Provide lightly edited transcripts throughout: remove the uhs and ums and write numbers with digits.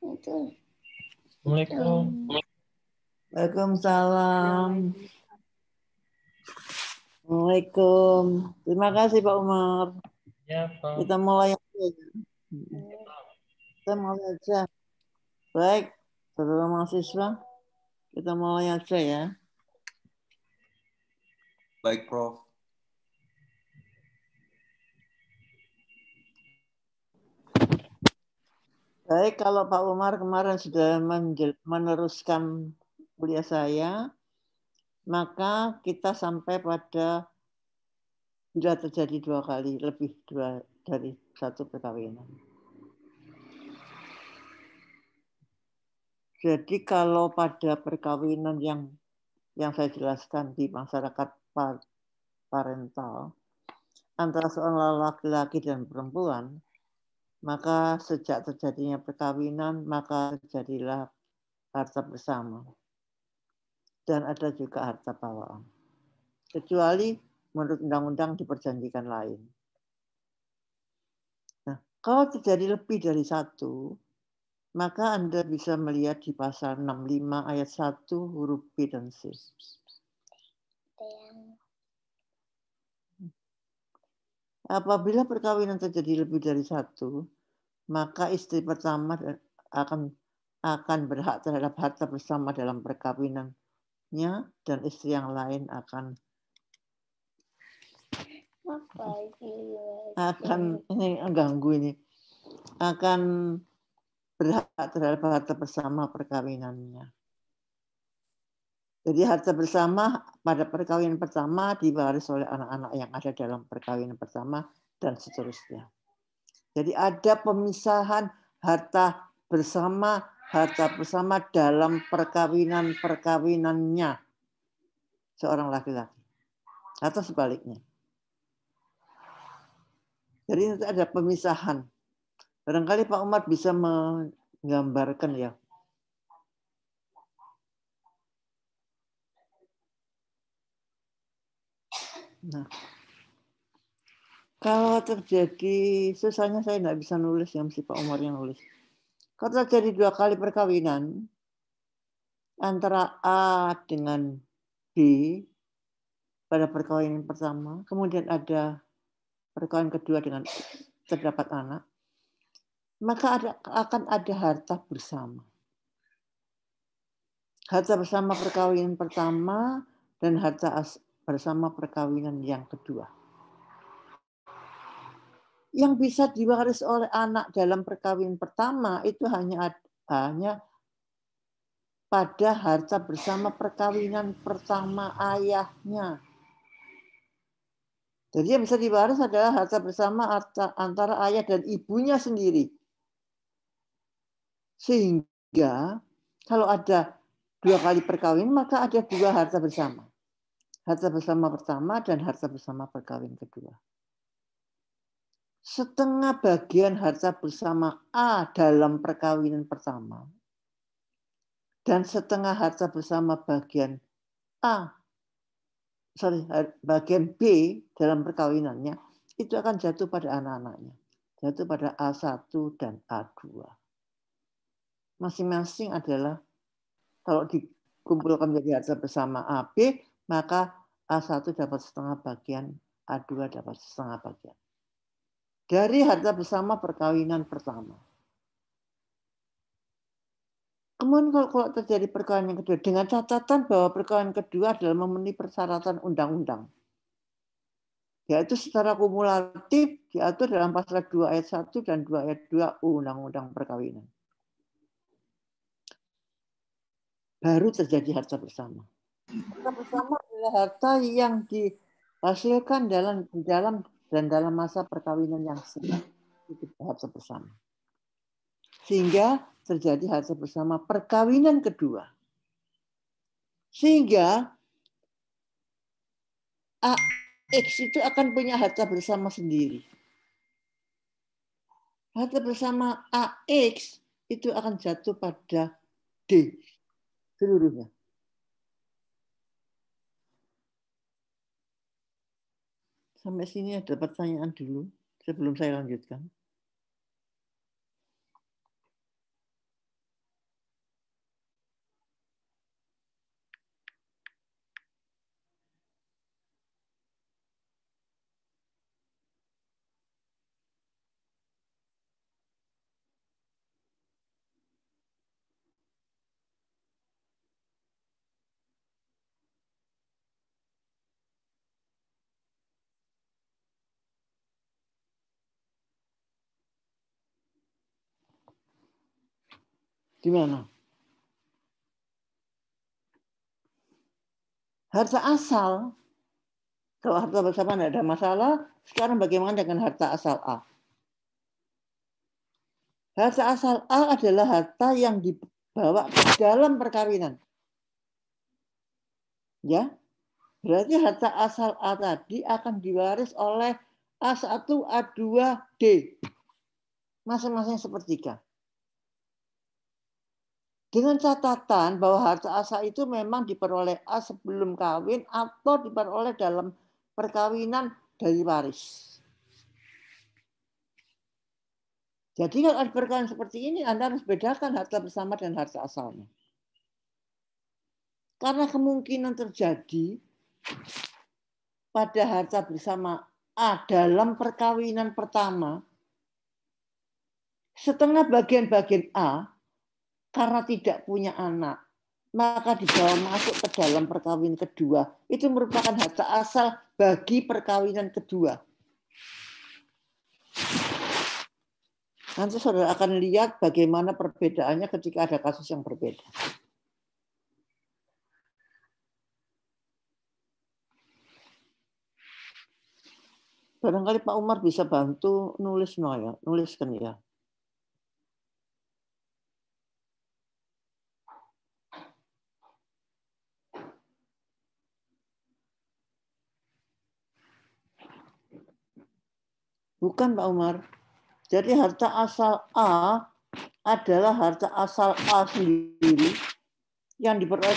Assalamualaikum. Waalaikumsalam. Waalaikumsalam. Terima kasih Pak Umar. Ya, Pak. Kita mulai aja. Kita mulai aja. Baik, saudara mahasiswa, kita mulai aja ya. Baik, Prof. Baik, kalau Pak Umar kemarin sudah meneruskan kuliah saya, maka kita sampai pada bila terjadi 2 kali, lebih dari 1 perkawinan. Jadi kalau pada perkawinan yang saya jelaskan di masyarakat parental, antara seorang laki-laki dan perempuan, maka sejak terjadinya perkawinan, maka terjadilah harta bersama. Dan ada juga harta bawaan. Kecuali menurut undang-undang diperjanjikan lain. Nah, kalau terjadi lebih dari 1, maka Anda bisa melihat di pasal 65 ayat 1 huruf B dan C. Apabila perkawinan terjadi lebih dari 1, maka istri pertama akan berhak terhadap harta bersama dalam perkawinannya dan istri yang lain akan ini ganggu ini akan berhak terhadap harta bersama perkawinannya. Jadi harta bersama pada perkawinan pertama diwaris oleh anak-anak yang ada dalam perkawinan pertama dan seterusnya. Jadi ada pemisahan harta bersama dalam perkawinannya seorang laki-laki atau sebaliknya. Jadi nanti ada pemisahan. Barangkali Pak Umar bisa menggambarkan ya. Nah, kalau terjadi, susahnya saya tidak bisa nulis, yang mesti Pak Umar yang nulis. Kalau terjadi 2 kali perkawinan antara A dengan B pada perkawinan pertama, kemudian ada perkawinan kedua dengan terdapat anak, maka akan ada harta bersama. Harta bersama perkawinan pertama dan harta bersama perkawinan yang kedua. Yang bisa diwaris oleh anak dalam perkawinan pertama itu hanya pada harta bersama perkawinan pertama ayahnya. Jadi yang bisa diwaris adalah harta bersama antara ayah dan ibunya sendiri. Sehingga kalau ada 2 kali perkawinan, maka ada 2 harta bersama. Harta bersama pertama dan harta bersama perkawinan kedua. Setengah bagian harta bersama A dalam perkawinan pertama dan setengah harta bersama bagian bagian B dalam perkawinannya itu akan jatuh pada anak-anaknya. Jatuh pada A1 dan A2. Masing-masing adalah kalau dikumpulkan menjadi harta bersama AB, maka A1 dapat setengah bagian, A2 dapat setengah bagian. Dari harta bersama perkawinan pertama. Kemudian kalau terjadi perkawinan yang kedua, dengan catatan bahwa perkawinan kedua adalah memenuhi persyaratan undang-undang. Yaitu secara kumulatif diatur dalam pasal 2 ayat 1 dan 2 ayat 2 Undang-Undang Perkawinan. Baru terjadi harta bersama. Harta bersama adalah harta yang dihasilkan dalam masa perkawinan yang singkat. Itu harta bersama. Sehingga terjadi harta bersama perkawinan kedua. Sehingga AX itu akan punya harta bersama sendiri. Harta bersama AX itu akan jatuh pada D seluruhnya. Sampai sini ada pertanyaan dulu sebelum saya lanjutkan. Di mana? Harta asal, kalau harta bersama tidak ada masalah, sekarang bagaimana dengan harta asal A? Harta asal A adalah harta yang dibawa ke dalam perkawinan. Ya, berarti harta asal A tadi akan diwaris oleh A1, A2, D. Masing-masing sepertiga. Dengan catatan bahwa harta asal itu memang diperoleh A sebelum kawin atau diperoleh dalam perkawinan dari waris. Jadi kalau ada perkawinan seperti ini, Anda harus bedakan harta bersama dan harta asalnya. Karena kemungkinan terjadi pada harta bersama A dalam perkawinan pertama, setengah bagian-bagian A karena tidak punya anak, maka dibawa masuk ke dalam perkawinan kedua. Itu merupakan harta asal bagi perkawinan kedua. Nanti saudara akan lihat bagaimana perbedaannya ketika ada kasus yang berbeda. Barangkali Pak Umar bisa bantu nuliskan ya. Bukan Pak Umar. Jadi harta asal A adalah harta asal A sendiri yang diperoleh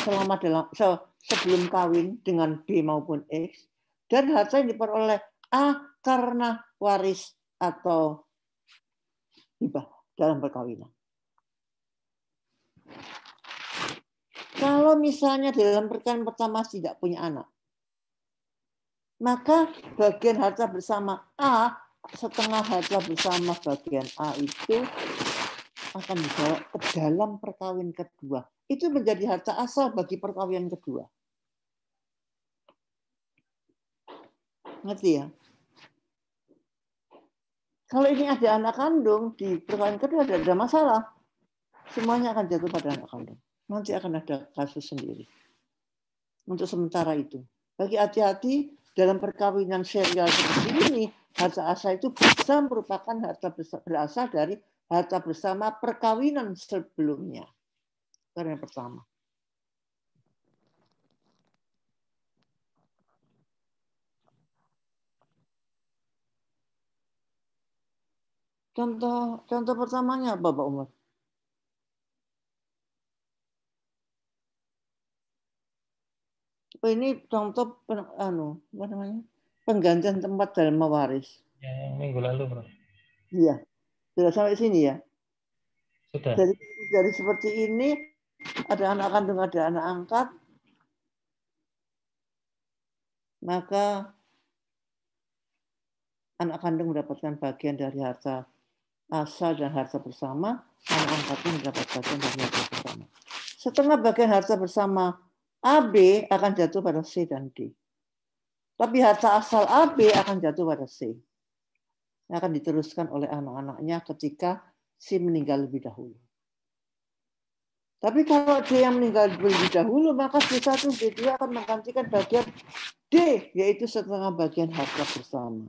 sebelum kawin dengan B maupun X, dan harta yang diperoleh A karena waris atau hibah dalam perkawinan. Kalau misalnya dalam perkawinan pertama tidak punya anak, maka bagian harta bersama A, setengah harta bersama bagian A itu akan dibawa ke dalam perkawinan kedua. Itu menjadi harta asal bagi perkawinan kedua. Ngerti ya? Kalau ini ada anak kandung, di perkawinan kedua tidak ada masalah. Semuanya akan jatuh pada anak kandung. Nanti akan ada kasus sendiri. Untuk sementara itu. Bagi hati-hati dalam perkawinan serial seperti ini, harta asal itu bisa merupakan harta berasal dari harta bersama perkawinan sebelumnya. Itu yang pertama. Contoh pertamanya apa, Pak Umar? Ini contoh penggantian tempat dalam mewaris. Ya, yang minggu lalu, Bro. Iya, sudah sampai sini ya. Sudah. Dari seperti ini, ada anak kandung, ada anak angkat, maka anak kandung mendapatkan bagian dari harta asal dan harta bersama, anak angkatnya mendapat bagian dari harta bersama. Setengah bagian harta bersama AB akan jatuh pada C dan D. Tapi harta asal AB akan jatuh pada C. Akan diteruskan oleh anak-anaknya ketika C meninggal lebih dahulu. Tapi kalau D yang meninggal lebih dahulu, maka C1, D2 akan menggantikan bagian D, yaitu setengah bagian harta bersama.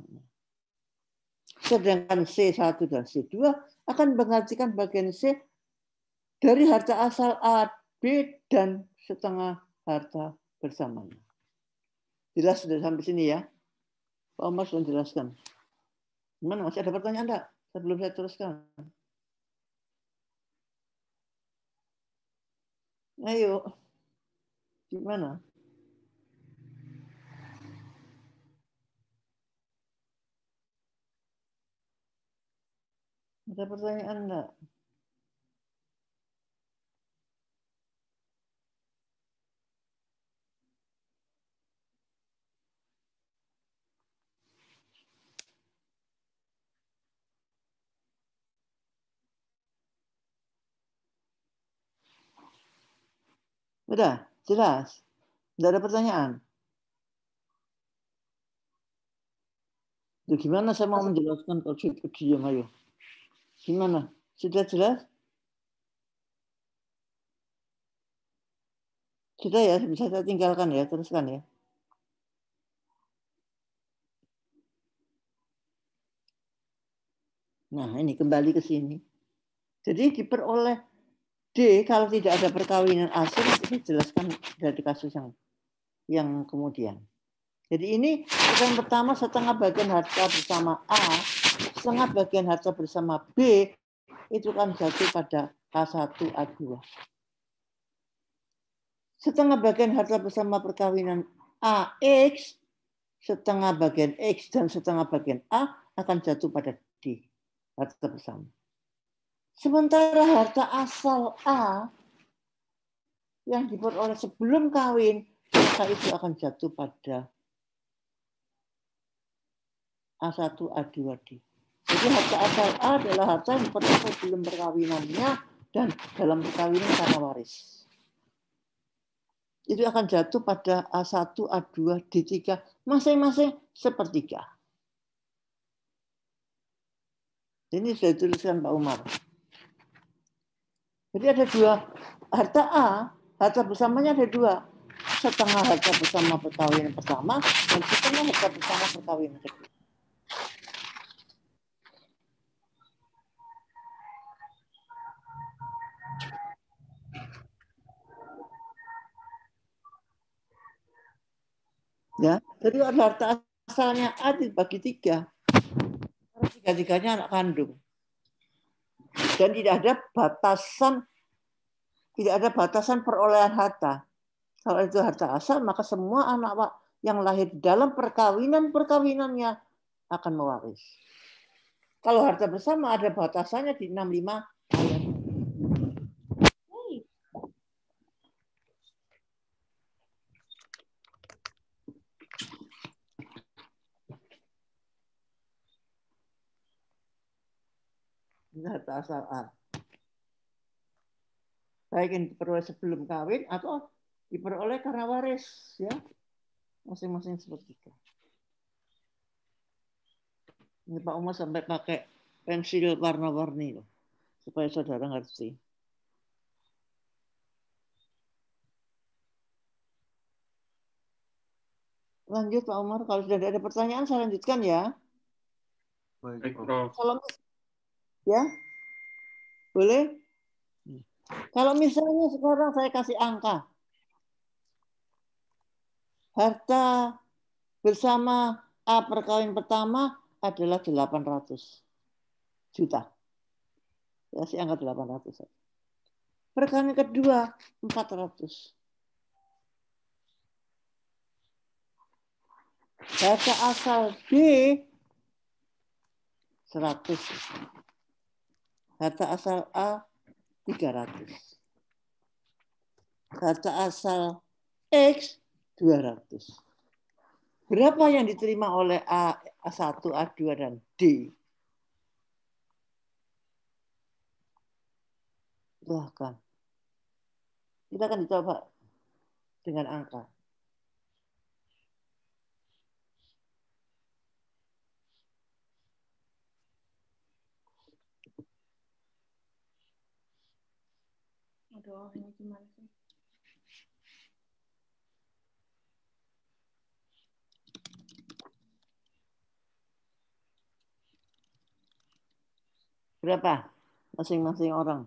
Sedangkan C1 dan C2 akan menggantikan bagian C dari harta asal A, B, dan setengah harta bersamanya. Jelas sudah sampai sini ya? Pak Omar sudah jelaskan. Gimana? Masih ada pertanyaan enggak? Sebelum saya teruskan. Ayo. Gimana? Ada pertanyaan enggak? Udah, jelas. Enggak ada pertanyaan. Jadi gimana saya mau menjelaskan kalau diam, ayo. Gimana? Sudah jelas? Sudah ya, bisa saya tinggalkan ya, teruskan ya. Nah, ini kembali ke sini. Jadi diperoleh D kalau tidak ada perkawinan asing, itu dijelaskan dari kasus yang kemudian. Jadi ini yang pertama, setengah bagian harta bersama A, setengah bagian harta bersama B, itu kan jatuh pada A1, A2. Setengah bagian harta bersama perkawinan AX, setengah bagian X dan setengah bagian A akan jatuh pada D, harta bersama. Sementara harta asal A yang diperoleh sebelum kawin, maka itu akan jatuh pada A1, A2D. Jadi harta asal A adalah harta yang diperoleh sebelum perkawinannya dan dalam perkawinan karena waris. Itu akan jatuh pada A1, A2, D3, masing-masing sepertiga. Ini sudah dituliskan Pak Umar. Jadi ada dua harta A, harta bersamanya ada dua. Setengah harta bersama perkawinan pertama dan setengah harta bersama perkawinan kedua. Ya, jadi ada harta asalnya A dibagi tiga. Tiga-tiganya anak kandung. Dan tidak ada batasan perolehan harta. Kalau itu harta asal, maka semua anak yang lahir dalam perkawinannya akan mewaris. Kalau harta bersama ada batasannya di 65 ayat. Ini harta asal A. Baik yang diperoleh sebelum kawin atau diperoleh karena waris, ya, masing-masing sepertiga. Ini Pak Umar sampai pakai pensil warna-warni loh, supaya saudara ngerti. Lanjut Pak Umar, kalau sudah ada pertanyaan saya lanjutkan ya. Baik, Prof. Kalau ya, boleh. Kalau misalnya sekarang saya kasih angka, harta bersama A perkawin pertama adalah 800 juta. Ya, saya angka 800. Perkawin kedua 400. Harta asal B 100. Harta asal A 300. Harta asal X 200. Berapa yang diterima oleh A1, A2, dan D? Silahkan. Kita akan coba dengan angka. Aduh, ini gimana sih? Berapa masing-masing orang?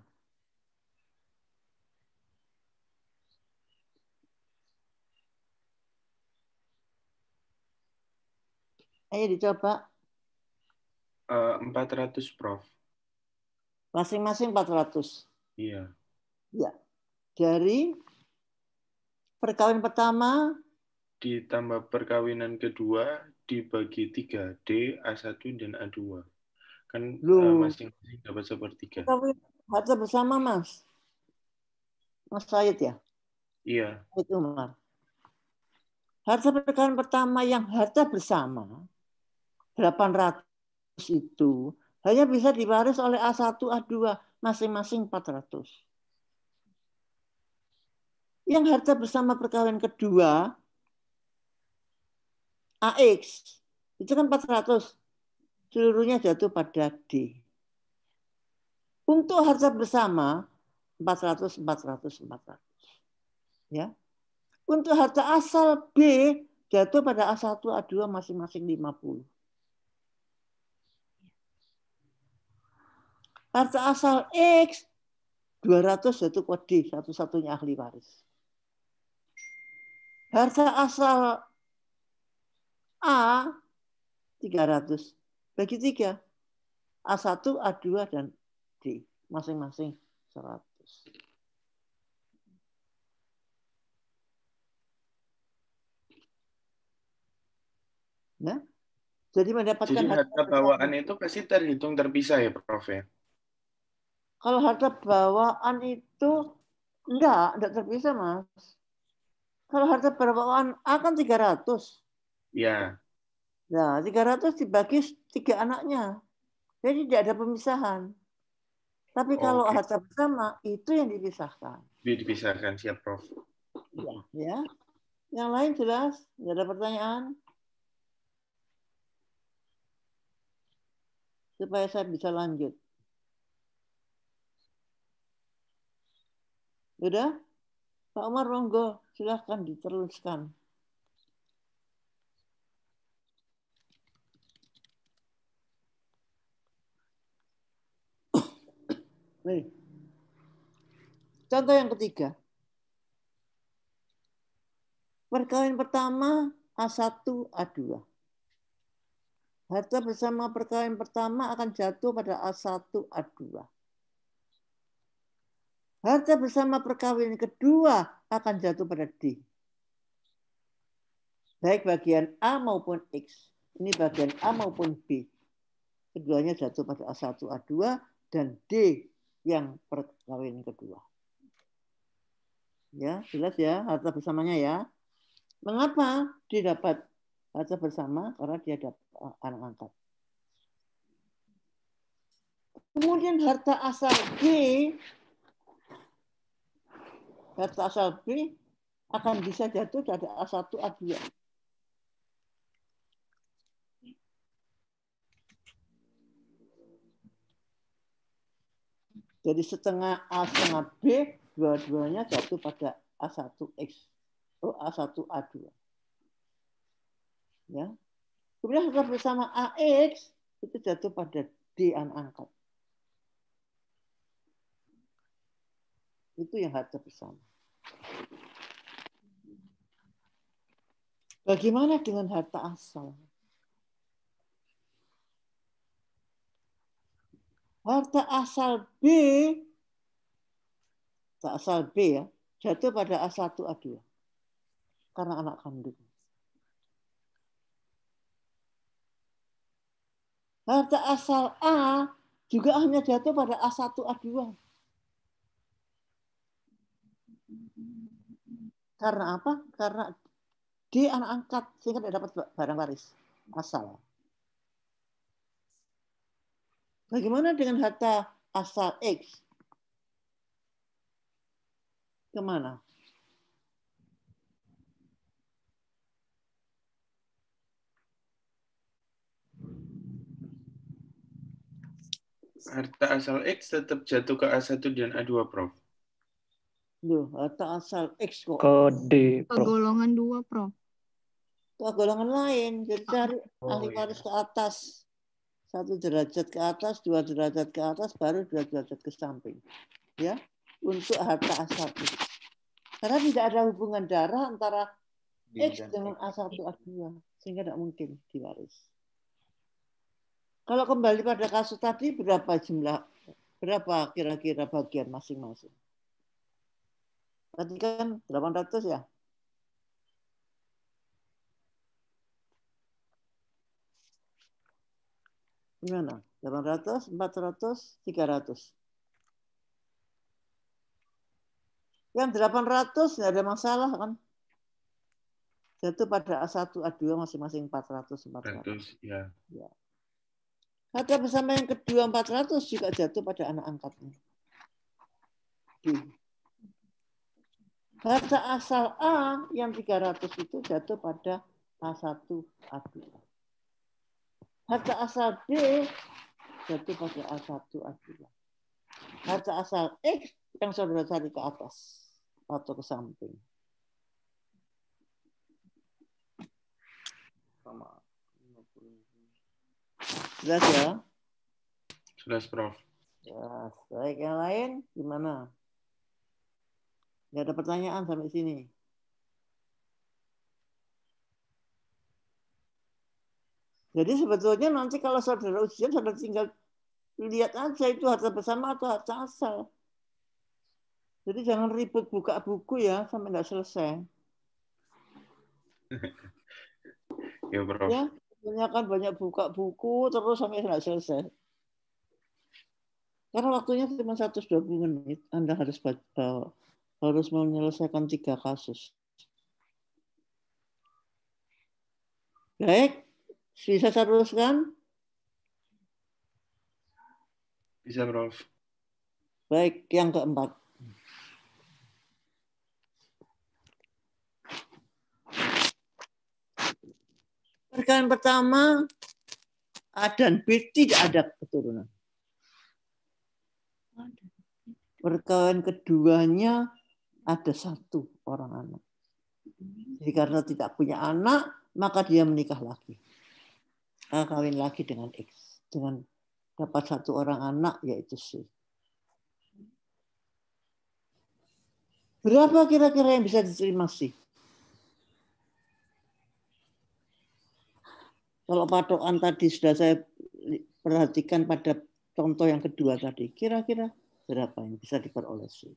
Ayo dicoba. 400, Prof. Masing-masing 400. Iya. Ya. Dari perkawinan pertama Ditambah perkawinan kedua dibagi 3, D, A1, dan A2. Kan masing-masing dapat sepertiga. Harta bersama, Mas. Mas Said ya? Iya. Itu, Umar. Harta perkawinan pertama yang harta bersama 800 itu hanya bisa diwaris oleh A1, A2 masing-masing 400. Yang harta bersama perkawinan kedua AX itu kan 400. Seluruhnya jatuh pada D. Untuk harta bersama 400. Ya. Untuk harta asal B jatuh pada A1, A2 masing-masing 50. Harta asal X 200 jatuh ke D, satu-satunya ahli waris. Harta asal A 300 bagi 3. A1, A2 dan D masing-masing 100. Nah, jadi mendapatkan harta bawaan itu pasti terhitung terpisah ya, Prof ya? Kalau harta bawaan itu enggak terpisah, Mas. Kalau harta bawaan A kan 300. Ya. Nah, 300 dibagi 3 anaknya. Jadi tidak ada pemisahan. Tapi kalau harta bersama itu yang dipisahkan. Dipisahkan, siap, Prof. Ya. Yang lain jelas? Tidak ada pertanyaan? Supaya saya bisa lanjut. Sudah? Pak Umar, monggo. Silahkan diteruskan. Nih. Contoh yang ketiga. Perkawin pertama A1, A2. Harta bersama perkawin pertama akan jatuh pada A1, A2. Harta bersama perkawin kedua akan jatuh pada D. Baik bagian A maupun X. Ini bagian A maupun B. Keduanya jatuh pada A1, A2 dan D yang perkawin kedua. Ya, jelas ya harta bersamanya ya. Mengapa dia dapat harta bersama? Karena dia dapat anak angkat. Kemudian harta asal B akan bisa jatuh pada A1, A2. Jadi setengah A setengah B, dua-duanya jatuh pada A1X. A1, A2. Ya. Kemudian harta bersama AX itu jatuh pada D anak angkat. Itu yang harta bersama. Bagaimana dengan harta asal? Harta asal B ya, jatuh pada A1, A2. Karena anak kandung. Harta asal A juga hanya jatuh pada A1, A2. Karena apa? Karena D anak angkat sehingga tidak dapat barang waris asal. Bagaimana dengan harta asal X? Kemana? Harta asal X tetap jatuh ke A1 dan A2, Prof. Loh, harta asal X kok. Ke D, Ke golongan 2, Prof. Ke golongan lain. Jadi cari ahli waris ke atas. 1 derajat ke atas, 2 derajat ke atas, baru 2 derajat ke samping. Ya, untuk harta asal X. Karena tidak ada hubungan darah antara X dengan A1, A2. Sehingga tidak mungkin diwaris. Kalau kembali pada kasus tadi, berapa kira-kira bagian masing-masing? Tadi kan 800 ya? Gimana? 800, 400, 300. Yang 800 nggak ada masalah kan? Jatuh pada A1, A2 masing-masing 400, 400. Ya. Harta bersama yang kedua 400 juga jatuh pada anak angkatnya. Harta asal A yang 300 itu jatuh pada A1, A2. Harta asal B jatuh pada A1, A2. Harta asal X yang saudara cari ke atas atau ke samping. sama 50. Jelas ya? Jelas, Prof. Ya, baik. Yang lain gimana? Nggak ada pertanyaan sampai sini. Jadi sebetulnya nanti kalau saudara ujian, saudara tinggal lihat aja itu harta bersama atau harta asal. Jadi jangan ribut buka buku ya sampai nggak selesai. Ya, Prof. Ya, kan banyak buka buku terus sampai nggak selesai. Karena waktunya cuma 120 menit, Anda harus menyelesaikan 3 kasus. Baik, bisa saya teruskan? Bisa, Prof. Baik, yang keempat. Perkara pertama, A dan B tidak ada keturunan. Perkawinan keduanya ada 1 orang anak. Jadi karena tidak punya anak, maka dia menikah lagi. Kawin lagi dengan X. Dengan dapat 1 orang anak, yaitu C. Berapa kira-kira yang bisa diterima C? Kalau patokan tadi sudah saya perhatikan pada contoh yang kedua tadi, kira-kira berapa yang bisa diperoleh C?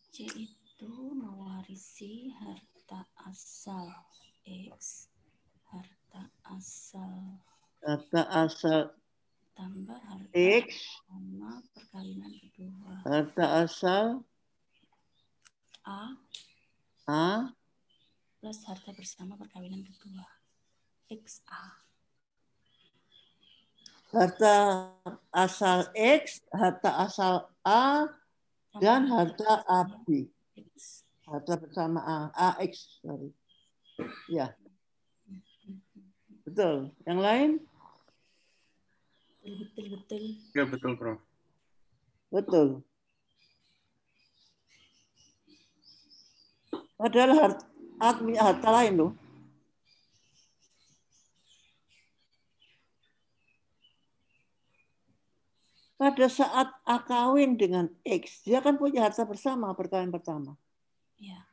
C itu mewarisi harta asal X, harta asal tambah harta X sama perkawinan kedua. Harta asal A plus harta bersama perkawinan kedua. XA. Harta asal X, harta asal A, dan harta AB. Harta bersama AX. Sorry. Ya. Betul. Yang lain? Betul. Ya, betul, Prof. Betul. Padahal A punya harta lain loh. Pada saat A kawin dengan X, dia kan punya harta bersama perkawinan pertama. Ya.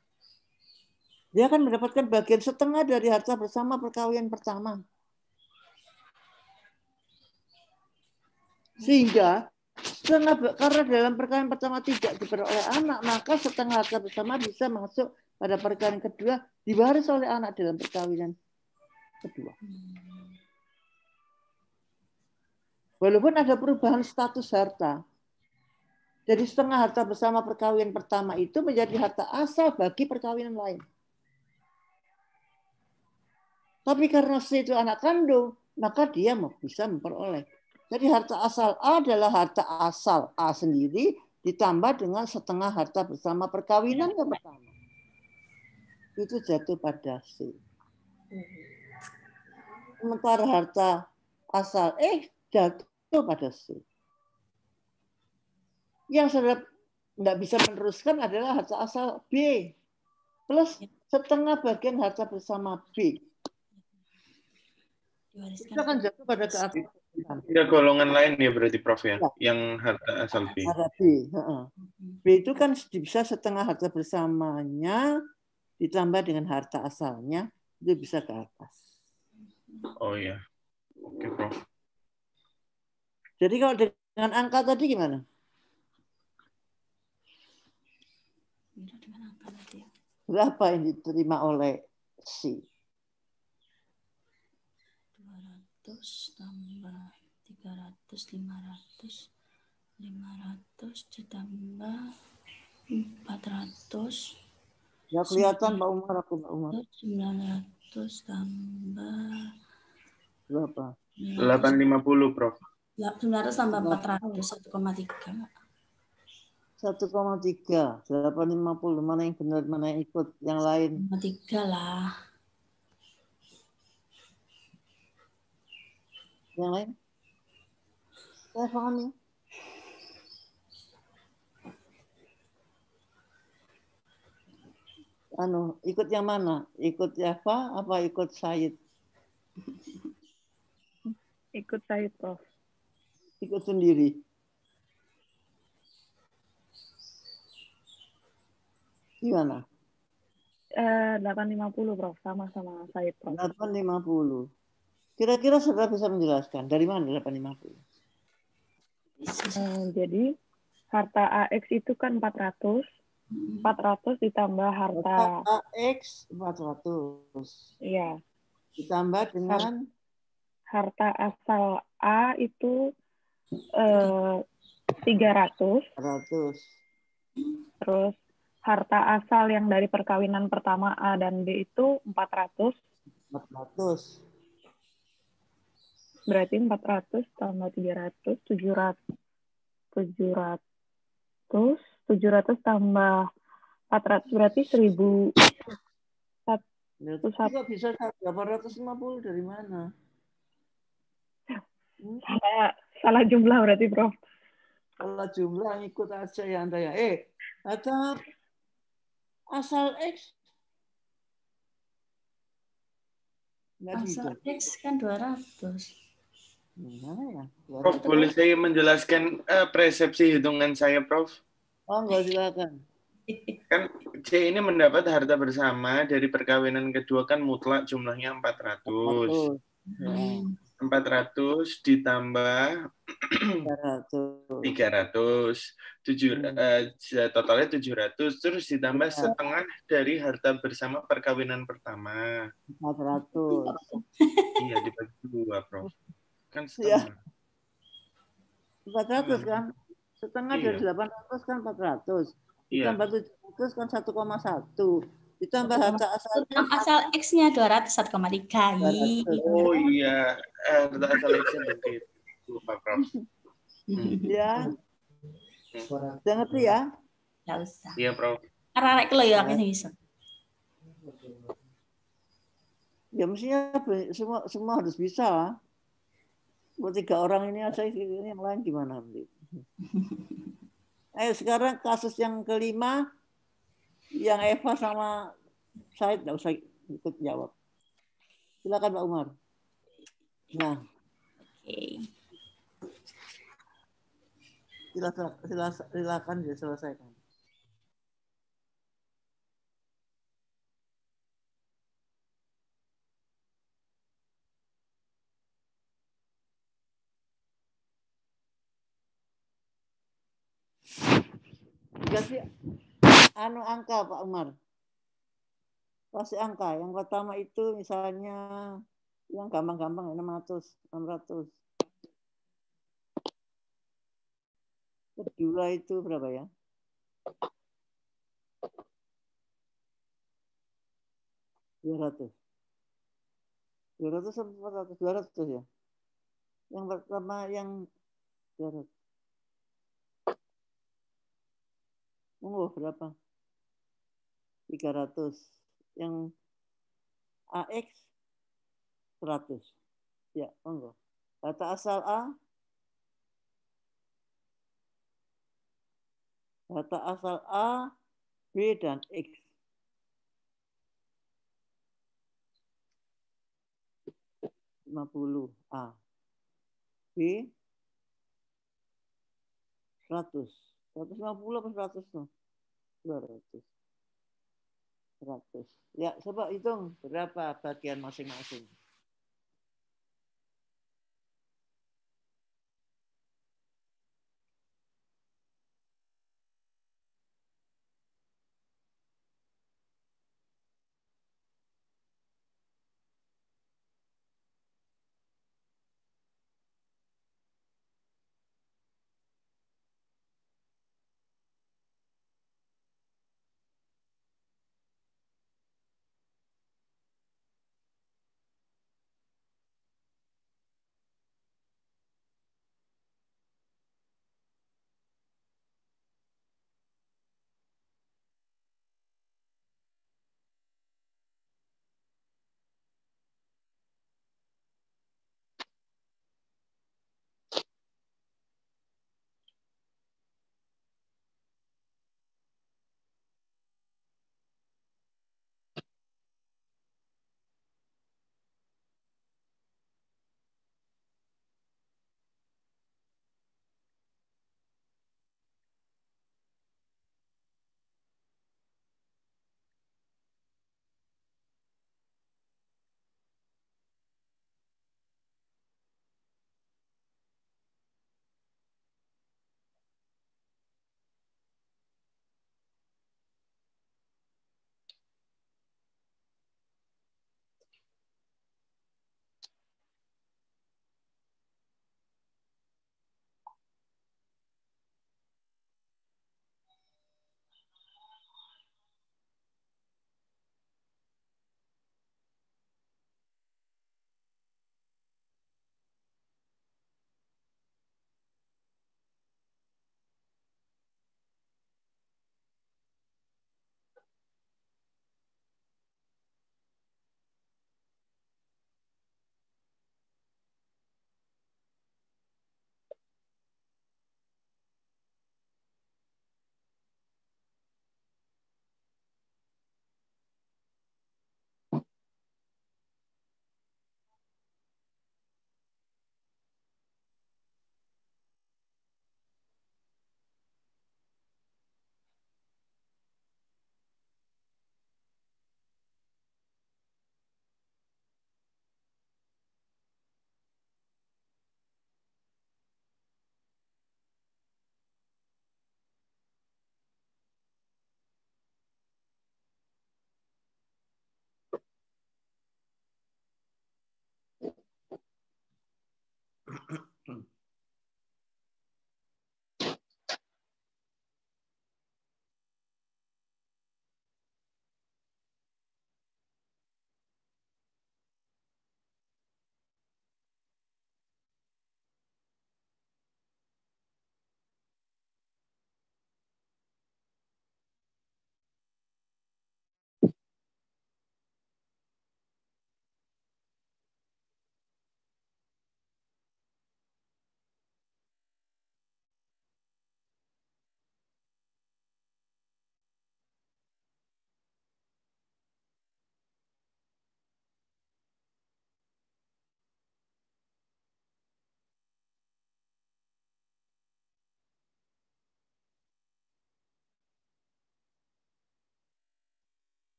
Dia akan mendapatkan bagian setengah dari harta bersama perkawinan pertama. Sehingga karena dalam perkawinan pertama tidak diperoleh anak, maka setengah harta bersama bisa masuk pada perkawinan kedua, diwaris oleh anak dalam perkawinan kedua. Walaupun ada perubahan status harta. Jadi setengah harta bersama perkawinan pertama itu menjadi harta asal bagi perkawinan lain. Tapi karena C itu anak kandung, maka dia bisa memperoleh. Jadi harta asal A adalah harta asal A sendiri ditambah dengan setengah harta bersama perkawinan yang pertama. Itu jatuh pada C. Sementara harta asal X jatuh pada C. Yang sudah tidak bisa meneruskan adalah harta asal B plus setengah bagian harta bersama B. Itu akan jatuh pada keasalan. Ada golongan lain ya berarti, Prof, ya? Yang harta asal B. Harta B. B itu kan bisa setengah harta bersamanya ditambah dengan harta asalnya, itu bisa ke atas. Oh ya. Oke, Prof. Jadi kalau dengan angka tadi gimana? Berapa yang diterima oleh C? 200 tambah 300, 500 ditambah 400. Ya kelihatan Pak Umar, Pak Umar. 900 tambah berapa? 850, Prof. 900 tambah 400, 1,3. 1,3, 850. Mana yang benar, mana yang ikut? Yang lain? 1,3 lah. Yang lain? Saya pahami. ikut yang mana? Ikut Eva apa ikut Said? Ikut Said, Prof. Ikut sendiri. Gimana? 850, Prof. Sama-sama Said, Prof. 850. Kira-kira saudara bisa menjelaskan dari mana 850? Jadi harta AX itu kan 400. 400 ditambah harta AX 400. Iya. Ditambah dengan harta asal A itu 300. 100. Terus harta asal yang dari perkawinan pertama A dan B itu 400. 400. Berarti 400 tambah 300, 700 tambah 400 berarti 1000. Kok bisa 850 dari mana? Salah jumlah berarti, Prof. Kalau jumlah ikut aja ya Anda ya. Ada asal X. Asal X kan 200. Gimana ya? Prof, boleh saya menjelaskan persepsi hitungan saya, Prof? Oh, enggak, silakan. Kan C ini mendapat harta bersama dari perkawinan kedua kan mutlak jumlahnya 400. 400 ditambah 300. Totalnya 700. Terus ditambah setengah dari harta bersama perkawinan pertama. 400. Iya, dibagi 2, Prof. Kan setengah. 400 kan? Setengah dari 800 kan 400. Ditambah 700 kan 1,1. Ditambah harta asal X-nya 200, 1,3. Oh iya, harta asal X-nya begitu. Lupa, Prof. Ya. Udah ngerti ya? Nggak usah. Iya, Prof. Arek lo ya akeh iso. Ya mestinya semua harus bisa lah. Buat 3 orang ini aja, ini yang lain gimana? Ayo sekarang kasus yang kelima, yang Eva sama Said nggak usah ikut jawab. Silakan Pak Umar. Nah, silakan diselesaikan. Dikasih angka Pak Umar. Kasih angka. Yang pertama itu misalnya yang gampang-gampang 600. Kedua itu berapa ya? 200. 200 sampai 400. 200 ya. Yang pertama yang 200. Berapa? 300. Yang AX 100. Ya, monggo. Data asal A. Data asal A, B, dan X. A. B 100. 150 apa 100 tuh? 200. 100. Ya, coba hitung berapa bagian masing-masing.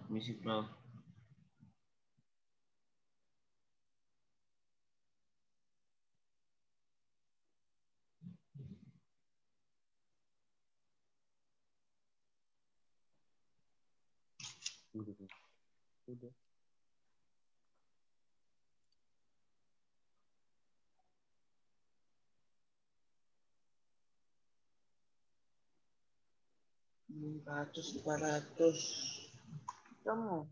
Misi Prof. Udah. Ratus 400. Kamu.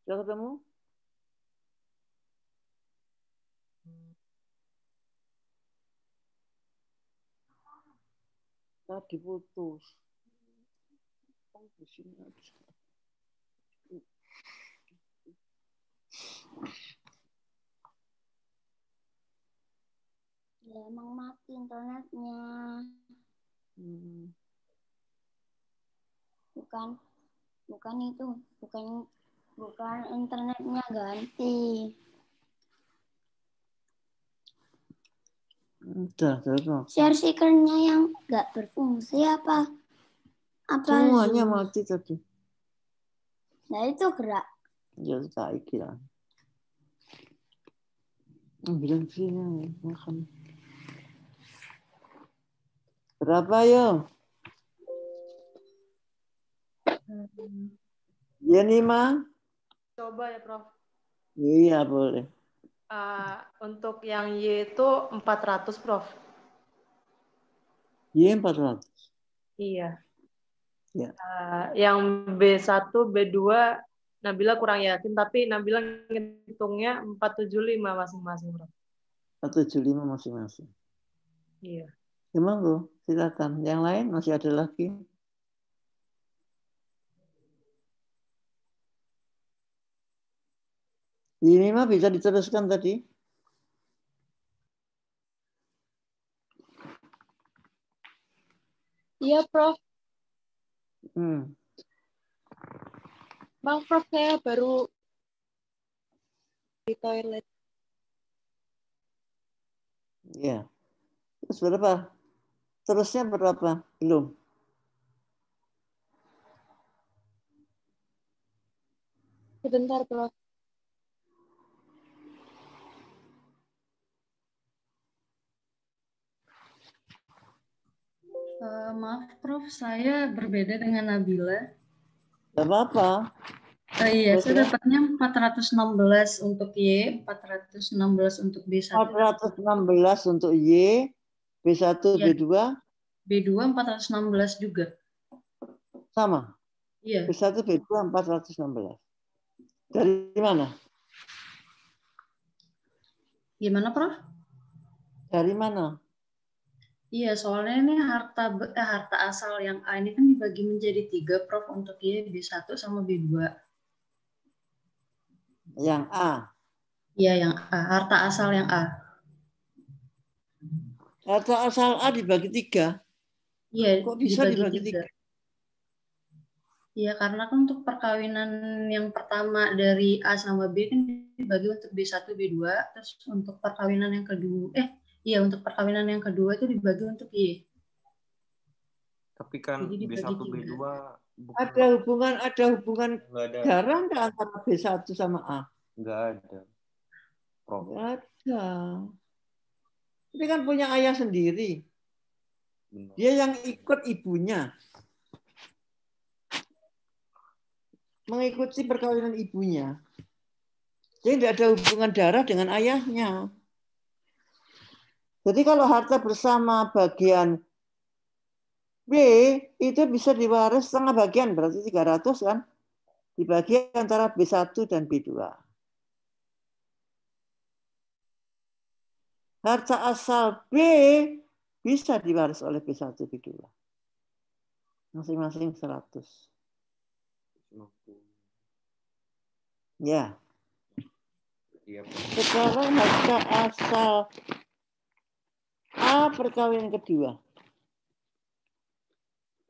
Sudah ketemu? Tadi putus. Oh, di sini aja. Ya, emang mati internetnya. Bukan itu, bukan internetnya ganti. Udah. Share seeker-nya yang nggak berfungsi apa? Semuanya Zoom? mati tadi. Nah itu gerak. Ya tak kira. Bilang sini makan. Berapa yo? Ya 5. Coba ya, Prof. Iya, boleh. Untuk yang Y itu 400, Prof. Y 400. Iya. Ya. Yang B1, B2, Nabila kurang yakin, tapi Nabila ngitungnya 475 masing-masing, Prof. 475 masing-masing. Iya. Emang kok, silakan. Yang lain masih ada lagi. Ini mah bisa diteruskan tadi. Iya, Prof. Bang, Prof, saya baru di toilet. Ya. Terus berapa? Terusnya berapa? Belum. Sebentar, Prof. Maaf, Prof. Saya berbeda dengan Nabila. Tidak apa-apa. Iya, saya dapatnya 416 untuk Y, 416 untuk B1. 416 untuk Y, B1, ya. B2? B2 416 juga. Sama? Iya. B1, B2 416. Dari mana? Gimana, Prof? Dari mana? Iya, soalnya ini harta asal yang A ini kan dibagi menjadi 3, Prof, untuk Y, B1 sama B2. Yang A? Iya, yang A. Harta asal yang A. Harta asal A dibagi 3? Iya, kok bisa dibagi 3? Iya, karena kan untuk perkawinan yang pertama dari A sama B kan dibagi untuk B1, B2, terus untuk perkawinan yang kedua, untuk perkawinan yang kedua itu dibagi untuk Y. Tapi kan B1, B2 bukan... Ada hubungan darah nggak antara B1 sama A? Nggak ada. Nggak ada. Ini kan punya ayah sendiri. Benar. Dia yang ikut ibunya. Mengikuti perkawinan ibunya. Jadi tidak ada hubungan darah dengan ayahnya. Jadi kalau harta bersama bagian B itu bisa diwaris setengah bagian, berarti 300 kan? Dibagi antara B1 dan B2. Harta asal B bisa diwaris oleh B1, B2. Masing-masing 100. Ya. Sekarang harta asal A perkawinan kedua.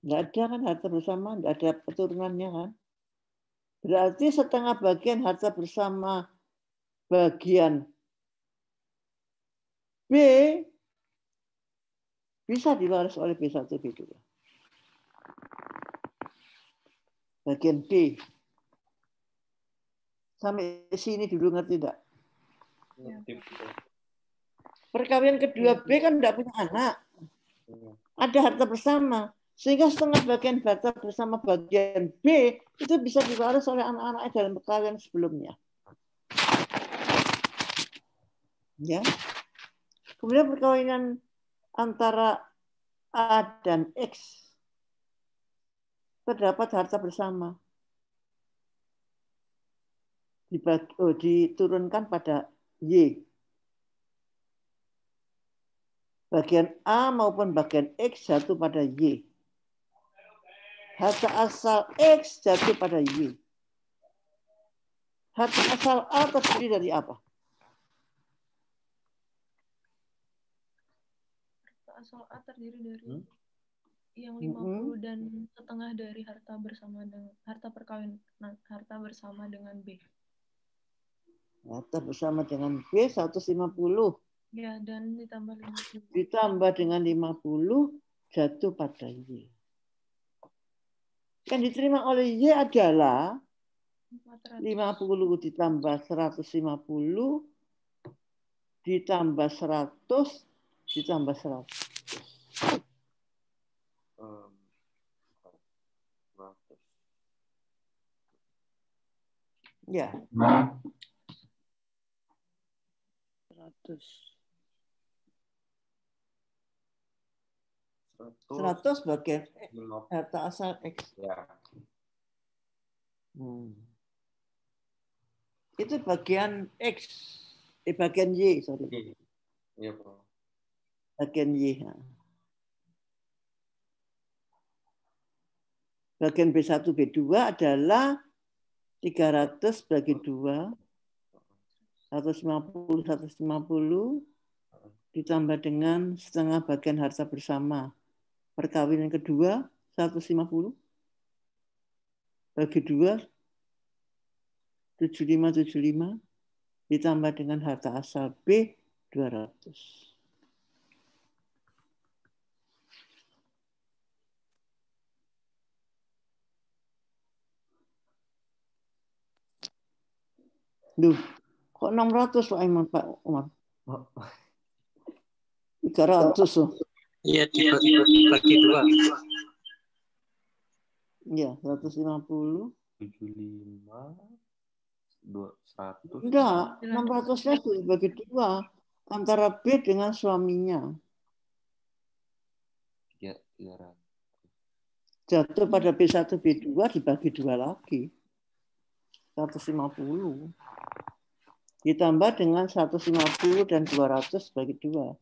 Nggak ada kan harta bersama, nggak ada keturunannya kan. Berarti setengah bagian harta bersama bagian B bisa diwaris oleh B1, B2. Bagian B. Sampai sini dulu ngerti enggak? Perkawinan kedua B kan enggak punya anak. Ada harta bersama. Sehingga setengah bagian harta bersama bagian B itu bisa diwaris oleh anak-anaknya dalam perkawinan sebelumnya. Ya. Kemudian perkawinan antara A dan X terdapat harta bersama. Diturunkan pada Y. Bagian A maupun bagian X jatuh pada Y. Harta asal X jatuh pada Y. Harta asal A terdiri dari apa? Harta asal A terdiri dari yang 50 dan setengah dari harta bersama dengan harta perkawinan, harta bersama dengan B. Harta bersama dengan B 150. Ya, dan ditambah 50. Ditambah dengan 50 jatuh pada Y. Yang diterima oleh Y adalah 50 ditambah 150 ditambah 100 ditambah 100. Ya. 100 bagian harta asal X. Ya. Itu bagian X, bagian Y, sorry. Iya, Bro. Bagian Y. Bagian B1, B2 adalah 300 bagi 2, 150, 150, ditambah dengan setengah bagian harta bersama. Perkawinan kedua, 150, bagi 2, 75, ditambah dengan harta asal B, 200. Duh, kok 600 Pak Iman, Pak Umar? 300 loh. Iya, dibagi 2. Iya, 150. 75, 100. Enggak, 600-nya dibagi 2 antara B dengan suaminya. Ya, 300. Jatuh pada B1, B2 dibagi 2 lagi. 150. Ditambah dengan 150 dan 200 bagi 2.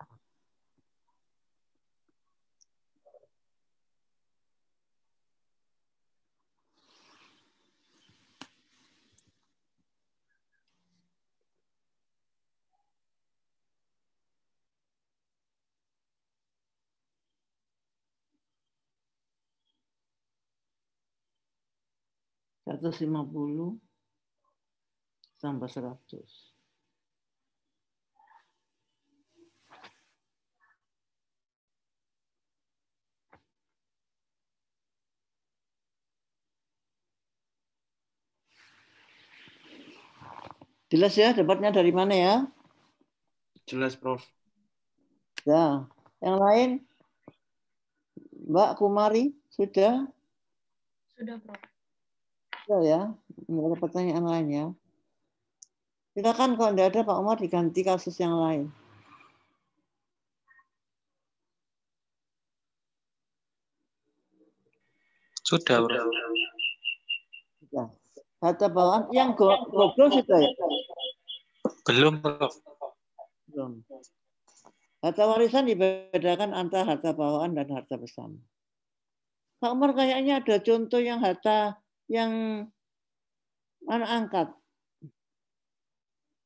Seratus 50 tambah 100. Jelas ya, dapatnya dari mana ya? Jelas, Prof. Ya, yang lain? Mbak Kumari, sudah? Sudah, Prof. Sudah ya, nggak ada pertanyaan lain ya. Silakan kalau tidak ada Pak Umar diganti kasus yang lain. Sudah, Bro. Sudah. Harta bawaan yang goblok sudah ya? Belum, Prof. Belum. Harta warisan dibedakan antara harta bawaan dan harta bersama. Pak Umar kayaknya ada contoh yang harta yang anak angkat.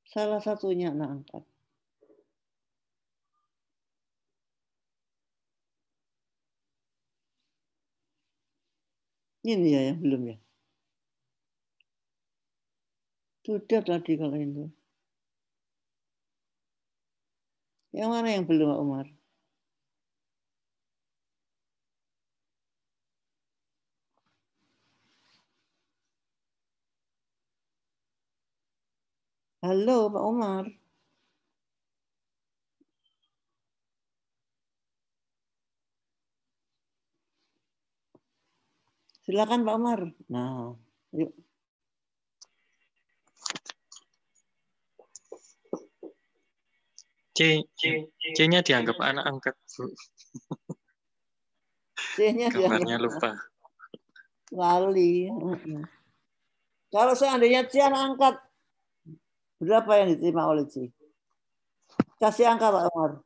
Salah satunya anak angkat. Ini ya yang belum ya. Sudah tadi kalau itu. Yang mana yang belum, Pak Umar? Halo, Pak Umar. Silakan Pak Umar. Nah, yuk. C-nya dianggap anak angkat, Bu. C-nya Gambarnya lupa. Wali. Kalau seandainya C anak angkat, berapa yang diterima oleh C? Kasih angka Pak Umar.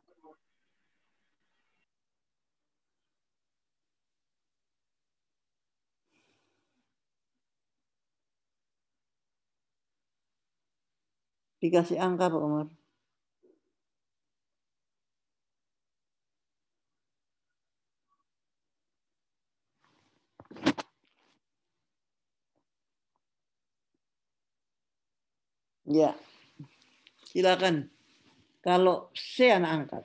Dikasih angka Pak Umar. Ya, silakan. Kalau C anak angkat.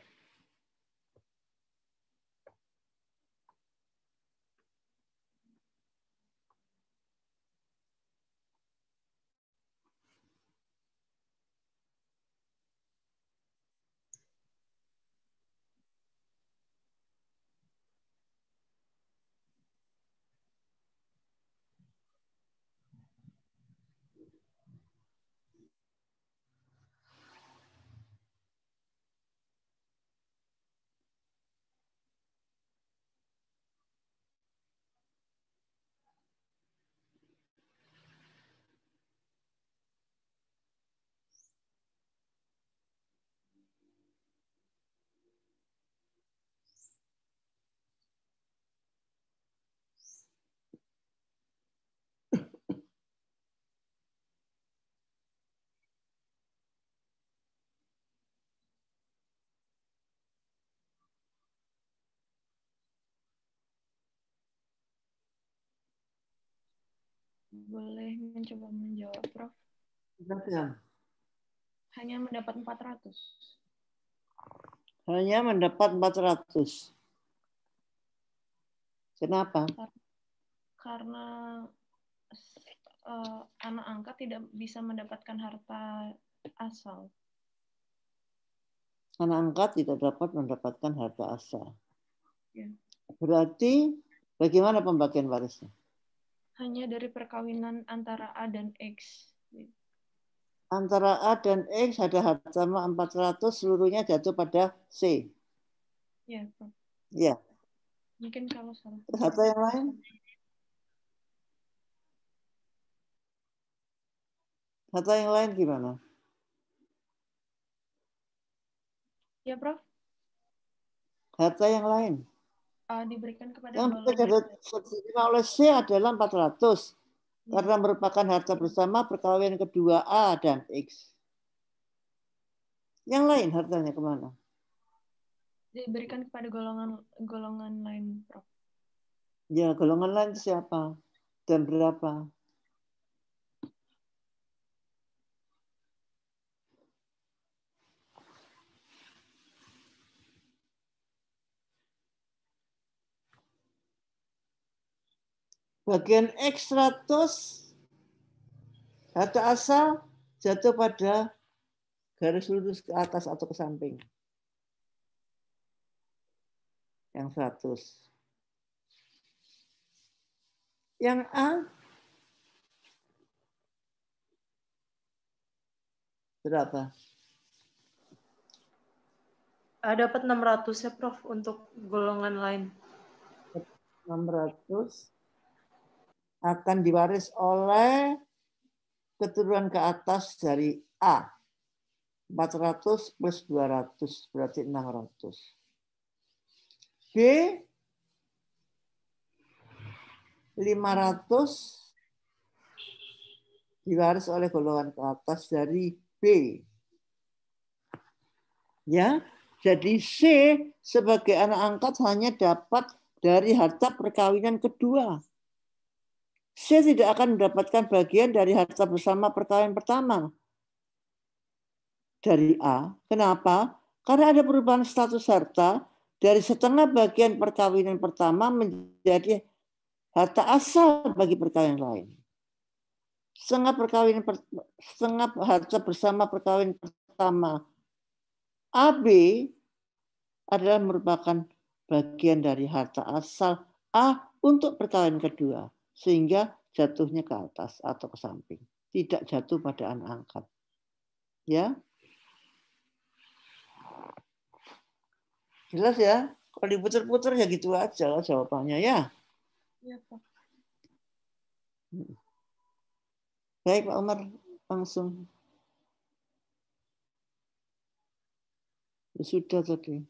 Boleh mencoba menjawab, Prof. Hanya mendapat 400. Hanya mendapat 400. Kenapa? Karena anak angkat tidak bisa mendapatkan harta asal. Anak angkat tidak dapat mendapatkan harta asal. Ya. Berarti bagaimana pembagian warisnya? Hanya dari perkawinan antara A dan X. Antara A dan X ada harta sama 400, seluruhnya jatuh pada C. Ya, Prof. Ya. Mungkin kalau salah. Harta yang lain? Harta yang lain gimana? Ya, Prof. Harta yang lain? Diberikan kepada yang golongan. diterima oleh C adalah 400 karena merupakan harta bersama perkawinan kedua A dan X. Yang lain hartanya kemana? Diberikan kepada golongan lain, Prof. Ya, golongan lain itu siapa dan berapa? Bagian X 100 harta asal jatuh pada garis lurus ke atas atau ke samping. Yang 100. Yang A berapa? Dapat 600 ya, Prof, untuk golongan lain. 600 akan diwaris oleh keturunan ke atas dari A. 400 plus 200 berarti 600. B 500 diwaris oleh golongan ke atas dari B. Ya, jadi C sebagai anak angkat hanya dapat dari harta perkawinan kedua. C tidak akan mendapatkan bagian dari harta bersama perkawinan pertama dari A. Kenapa? Karena ada perubahan status harta dari setengah bagian perkawinan pertama menjadi harta asal bagi perkawinan lain. Setengah harta bersama perkawinan pertama AB adalah merupakan bagian dari harta asal A untuk perkawinan kedua, sehingga jatuhnya ke atas atau ke samping, tidak jatuh pada anak angkat. Ya, jelas ya? Kalau diputar-putar ya gitu aja jawabannya ya. Iya, Pak. Baik, Pak Umar, langsung. Ya, sudah tadi.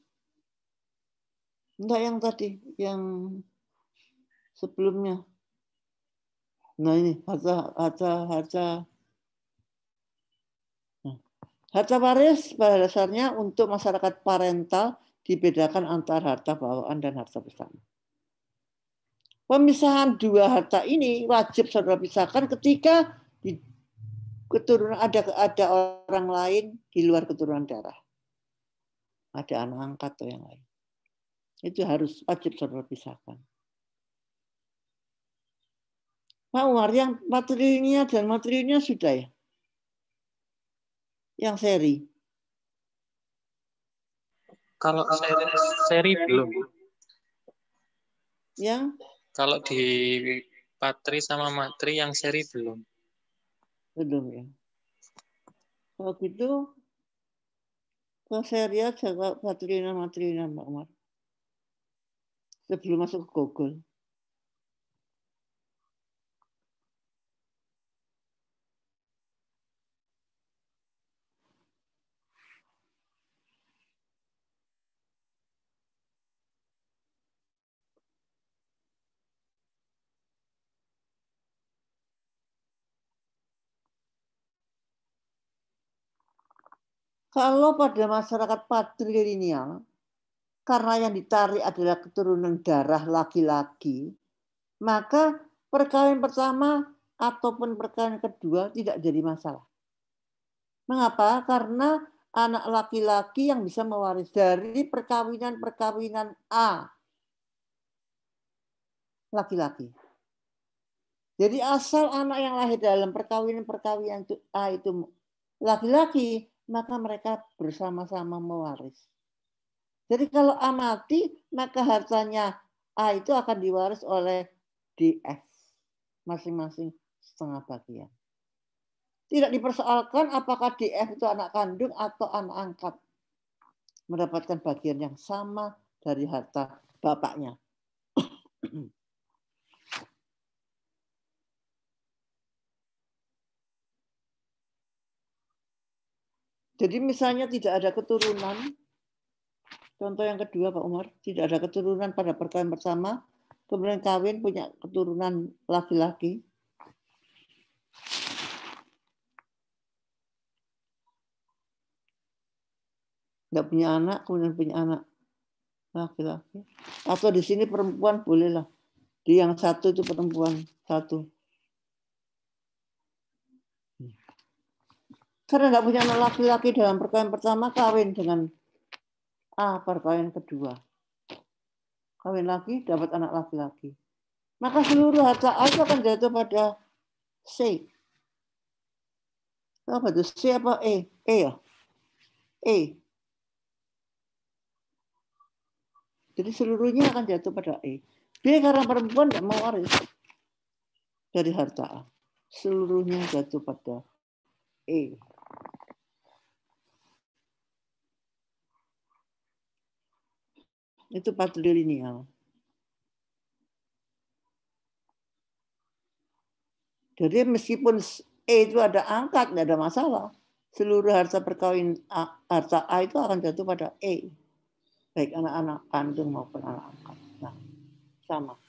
Enggak yang tadi, yang sebelumnya. Nah ini harta waris pada dasarnya untuk masyarakat parental dibedakan antara harta bawaan dan harta bersama. Pemisahan dua harta ini wajib saudara pisahkan ketika di keturunan ada orang lain di luar keturunan darah. Ada anak angkat atau yang lain. Itu harus wajib saudara pisahkan. Pak Umar, yang materinya dan materinya sudah ya? Yang seri. Kalau seri belum. Yang? Kalau di patri sama matri yang seri belum. Belum ya. Kalau gitu, ke seri aja patrina matrina Pak Umar. Sebelum masuk ke Google. Kalau pada masyarakat patrilineal, karena yang ditarik adalah keturunan darah laki-laki, maka perkawinan pertama ataupun perkawinan kedua tidak jadi masalah. Mengapa? Karena anak laki-laki yang bisa mewaris dari perkawinan A laki-laki. Jadi asal anak yang lahir dalam perkawinan A itu laki-laki, maka mereka bersama-sama mewaris. Jadi kalau A mati, maka hartanya A itu akan diwaris oleh DF. Masing-masing setengah bagian. Tidak dipersoalkan apakah DF itu anak kandung atau anak angkat. Mendapatkan bagian yang sama dari harta bapaknya. Jadi misalnya tidak ada keturunan, contoh yang kedua Pak Umar, tidak ada keturunan pada perkawinan pertama, kemudian kawin punya keturunan laki-laki. Nggak punya anak, kemudian punya anak laki-laki. Atau di sini perempuan bolehlah. Di yang satu itu perempuan satu. Karena nggak punya anak laki-laki dalam perkawinan pertama, kawin dengan A perkawinan kedua. Kawin lagi dapat anak laki-laki. Maka seluruh harta A itu akan jatuh pada C. Apa itu? C apa E? E ya? E. Jadi seluruhnya akan jatuh pada E. B karena perempuan tidak mau waris dari harta A. Seluruhnya jatuh pada E. Itu patrilineal. Jadi meskipun E itu ada angkat, tidak ada masalah. Seluruh harta perkawinan harta A itu akan jatuh pada E. Baik anak-anak kandung maupun anak angkat. Nah, sama.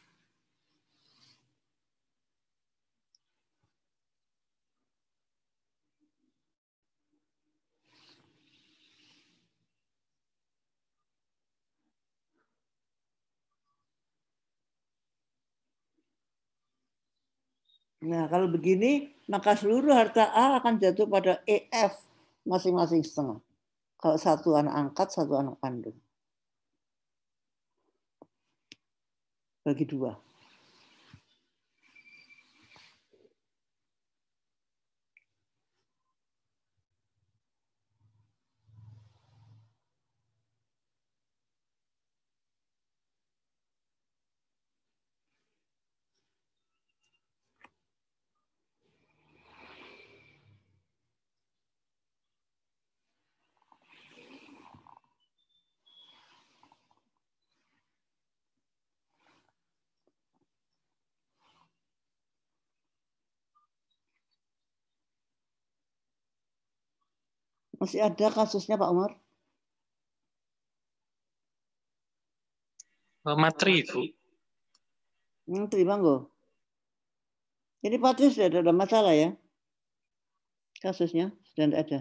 Nah, kalau begini, maka seluruh harta A akan jatuh pada EF masing-masing setengah. Kalau satu anak angkat, satu anak kandung. Bagi 2. Masih ada kasusnya Pak Umar? Matri, Bu. Terima nggak? Jadi Patri sudah ada masalah ya? Kasusnya sudah tidak ada.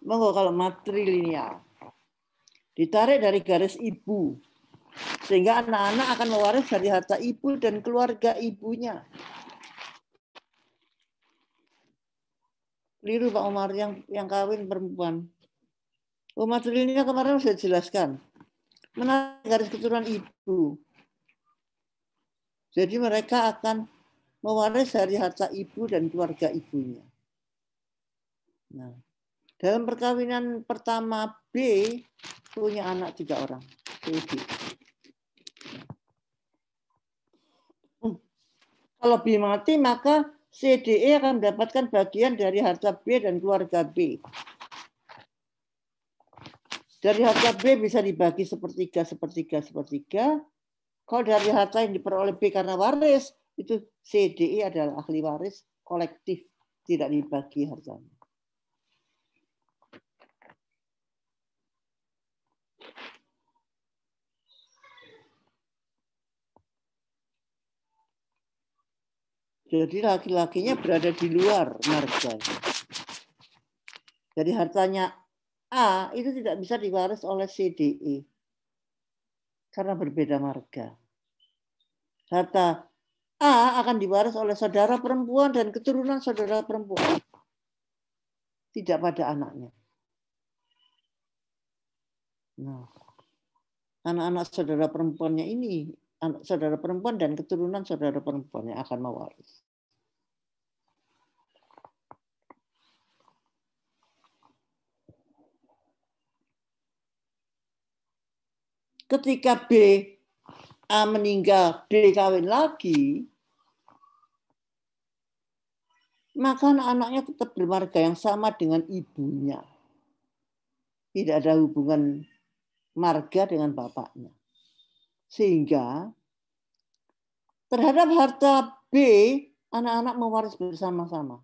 Monggo kalau matrilineal. Ditarik dari garis ibu. Sehingga anak-anak akan mewaris dari harta ibu dan keluarga ibunya. Keliru Pak Umar yang kawin perempuan. Oh, matrilineal kemarin sudah dijelaskan. Menarik garis keturunan ibu. Jadi mereka akan mewaris dari harta ibu dan keluarga ibunya. Nah, dalam perkawinan pertama B punya anak 3 orang. Kalau B mati, maka CDE akan mendapatkan bagian dari harta B dan keluarga B. Dari harta B bisa dibagi sepertiga. Kalau dari harta yang diperoleh B karena waris, itu CDE adalah ahli waris kolektif, tidak dibagi hartanya. Jadi laki-lakinya berada di luar marga. Jadi hartanya A itu tidak bisa diwaris oleh CDE karena berbeda marga. Harta A akan diwaris oleh saudara perempuan dan keturunan saudara perempuan, tidak pada anaknya. Nah, anak-anak saudara perempuannya ini, anak saudara perempuan dan keturunan saudara perempuan yang akan mewaris. Ketika A meninggal, B kawin lagi, maka anak-anaknya tetap bermarga yang sama dengan ibunya. Tidak ada hubungan marga dengan bapaknya. Sehingga terhadap harta B, anak-anak mewaris bersama-sama.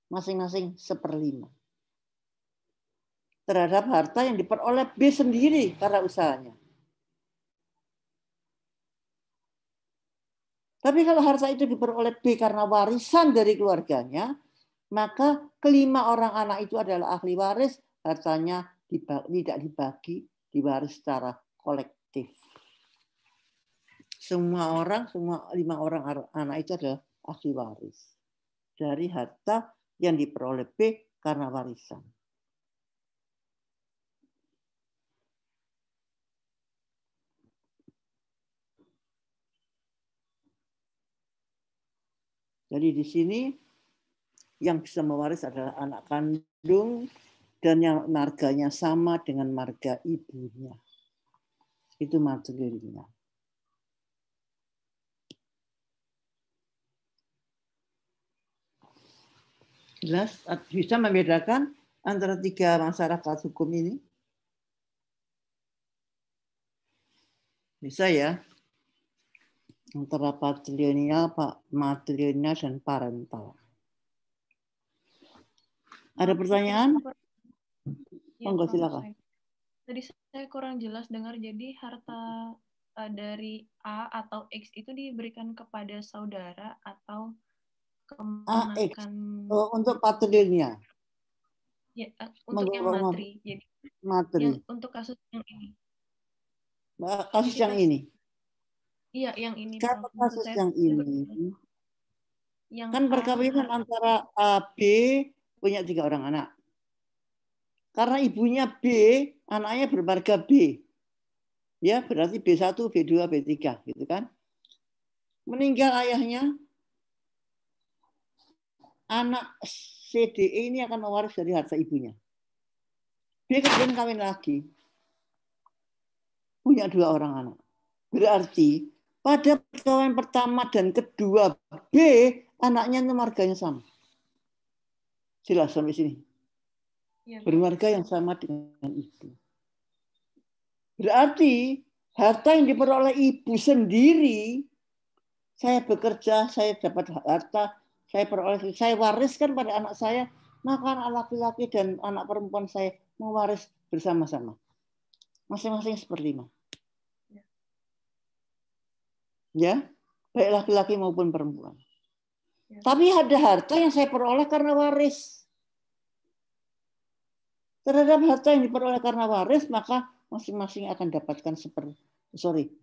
Masing-masing 1/5. Terhadap harta yang diperoleh B sendiri karena usahanya. Tapi kalau harta itu diperoleh B karena warisan dari keluarganya, maka kelima orang anak itu adalah ahli waris, hartanya tidak dibagi, diwaris secara kolektif. Semua 5 orang anak itu adalah ahli waris dari harta yang diperoleh B karena warisan. Jadi di sini yang bisa mewaris adalah anak kandung dan yang marganya sama dengan marga ibunya. Itu matrilineal. Jelas bisa membedakan antara 3 masyarakat hukum ini? Bisa ya? Antara patrilineal, matrilineal, dan parental. Ada pertanyaan? Ya, Monggo silakan. Tadi saya kurang jelas dengar, jadi harta dari A atau X itu diberikan kepada saudara atau AX. Untuk patrilineal. Ya, untuk yang matri. Jadi matri. untuk kasus yang ini. Kasus yang ini. Iya, yang ini. Kalau kasus yang ini, yang kan perkawinan antara A, B punya 3 orang anak. Karena ibunya B, anaknya bermarga B. Ya, berarti B1, B2, B3 gitu kan. Meninggal ayahnya, anak CDE ini akan mewaris dari harta ibunya. B kemudian kawin lagi. Punya 2 orang anak. Berarti pada perkawinan pertama dan kedua B, anaknya itu marganya sama. Jelas sampai sini. Ya, bermarga yang sama dengan ibu. Berarti harta yang diperoleh ibu sendiri, saya bekerja, saya dapat harta, saya peroleh, saya wariskan pada anak saya, maka anak laki-laki dan anak perempuan saya mewaris bersama-sama. Masing-masing seperlima. Ya, baik laki-laki maupun perempuan. Ya. Tapi ada harta yang saya peroleh karena waris. Terhadap harta yang diperoleh karena waris, maka masing-masing akan dapatkan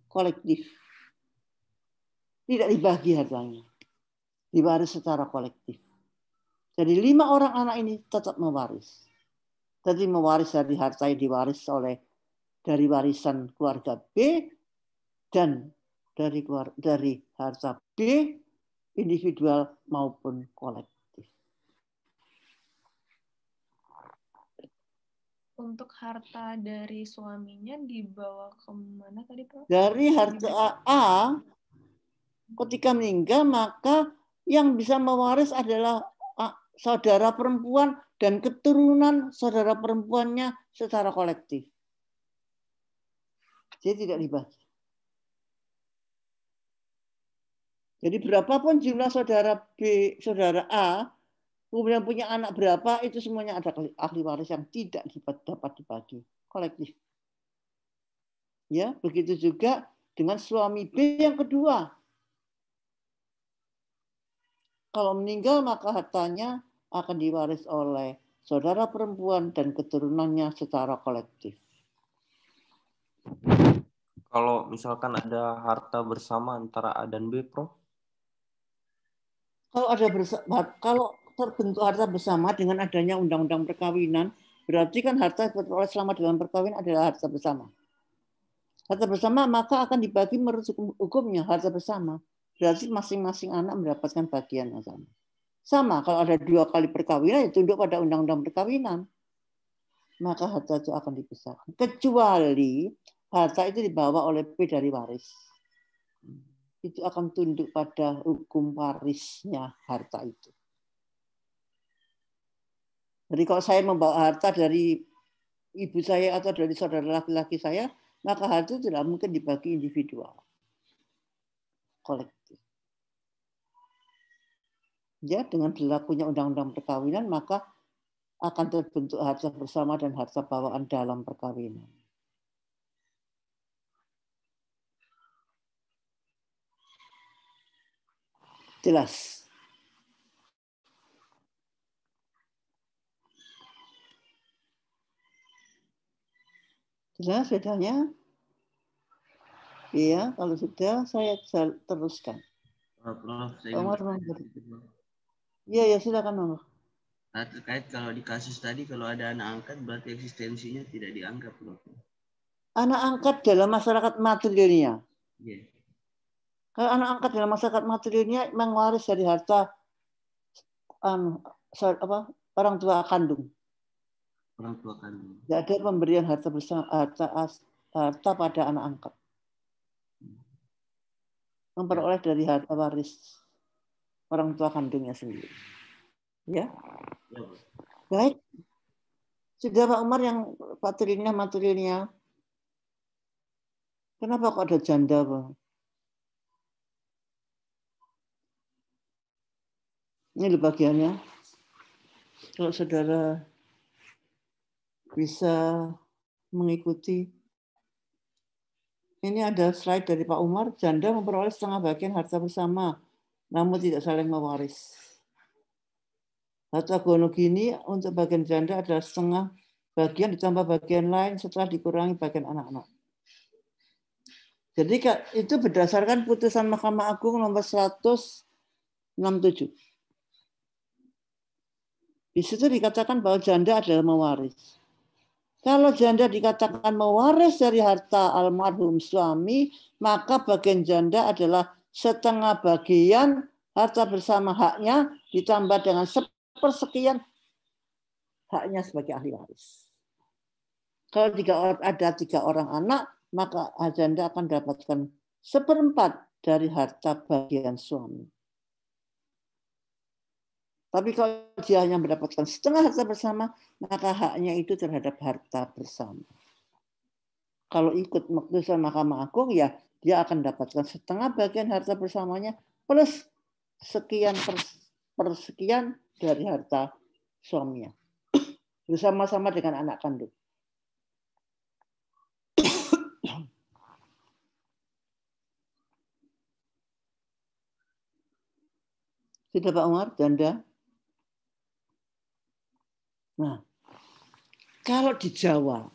kolektif. Tidak dibagi hartanya. Diwaris secara kolektif. Jadi 5 orang anak ini tetap mewaris. Jadi mewaris dari harta yang diwaris dari warisan keluarga B dan dari harta B individual maupun kolektif. Untuk harta dari suaminya dibawa kemana tadi, Prof? Dari harta A, ketika meninggal maka yang bisa mewaris adalah saudara perempuan dan keturunan saudara perempuannya secara kolektif. Jadi tidak dibagi. Jadi berapapun jumlah saudara B, saudara A, kemudian punya anak berapa, itu semuanya ada ahli waris yang tidak dapat dibagi kolektif. Ya, begitu juga dengan suami B yang kedua. Kalau meninggal maka hartanya akan diwaris oleh saudara perempuan dan keturunannya secara kolektif. Kalau misalkan ada harta bersama antara A dan B, Prof? Kalau terbentuk harta bersama dengan adanya undang-undang perkawinan, berarti kan harta diperoleh selama dalam perkawinan adalah harta bersama. Harta bersama maka akan dibagi menurut hukumnya harta bersama. Berarti masing-masing anak mendapatkan bagian yang sama. Sama kalau ada 2 kali perkawinan, itu tunduk pada undang-undang perkawinan. Maka harta itu akan dipisahkan. Kecuali harta itu dibawa oleh P dari waris. Itu akan tunduk pada hukum warisnya harta itu. Jadi kalau saya membawa harta dari ibu saya atau dari saudara laki-laki saya, maka harta itu tidak mungkin dibagi individual. Kolektif. Ya, dengan berlakunya undang-undang perkawinan, maka akan terbentuk harta bersama dan harta bawaan dalam perkawinan. Jelas. Jelas bedanya? Iya, kalau sudah saya teruskan. Prof, Iya, silakan, Om. Nah, terkait kalau di kasus tadi, kalau ada anak angkat, berarti eksistensinya tidak dianggap, Prof. Anak angkat dalam masyarakat matrilineal. Yeah. Kalau anak angkat dalam masyarakat matrilineal mewaris dari harta orang tua kandung. Orang tua kandung. Tidak ada pemberian harta bersama harta pada anak angkat. Memperoleh dari harta waris orang tua kandungnya sendiri. Ya. Baik. Sudah Pak Umar yang matrilineal. Kenapa kok ada janda, Pak? Ini bagiannya. Kalau saudara bisa mengikuti. Ini ada slide dari Pak Umar. Janda memperoleh setengah bagian harta bersama, namun tidak saling mewaris. Harta gonogini untuk bagian janda adalah setengah bagian ditambah bagian lain setelah dikurangi bagian anak-anak. Jadi itu berdasarkan putusan Mahkamah Agung nomor 167. Di situ dikatakan bahwa janda adalah mewaris. Kalau janda dikatakan mewaris dari harta almarhum suami, maka bagian janda adalah setengah bagian harta bersama haknya ditambah dengan sepersekian haknya sebagai ahli waris. Kalau ada 3 orang anak, maka janda akan mendapatkan 1/4 dari harta bagian suami. Tapi kalau dia hanya mendapatkan setengah harta bersama, maka haknya itu terhadap harta bersama. Kalau ikut putusan Mahkamah Agung, ya dia akan mendapatkan setengah bagian harta bersamanya plus sekian persekian dari harta suaminya. Bersama-sama dengan anak kandung. Sudah Pak Umar, janda? Nah, kalau di Jawa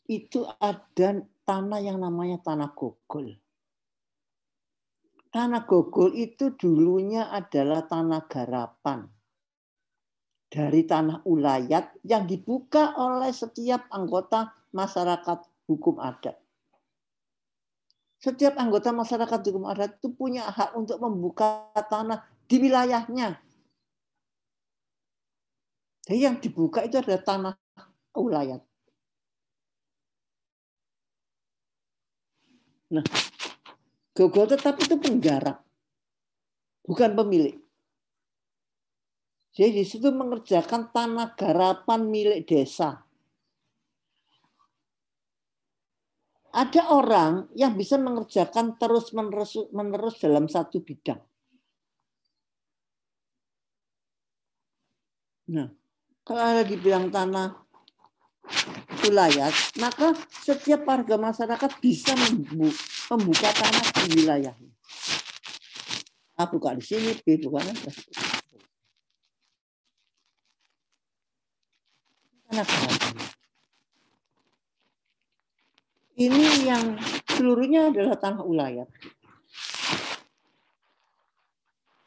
itu ada tanah yang namanya tanah gogol. Tanah gogol itu dulunya adalah tanah garapan dari tanah ulayat yang dibuka oleh setiap anggota masyarakat hukum adat. Setiap anggota masyarakat hukum adat itu punya hak untuk membuka tanah di wilayahnya. Jadi yang dibuka itu adalah tanah ulayat. Nah, gogol tetap itu penggarap, bukan pemilik. Jadi di situ mengerjakan tanah garapan milik desa. Ada orang yang bisa mengerjakan terus-menerus dalam satu bidang. Nah, kalau ada dibilang tanah ulayat, maka setiap warga masyarakat bisa membuka tanah di wilayahnya. A buka di sini, B buka di sini. Tanah garapan. Ini yang seluruhnya adalah tanah ulayat.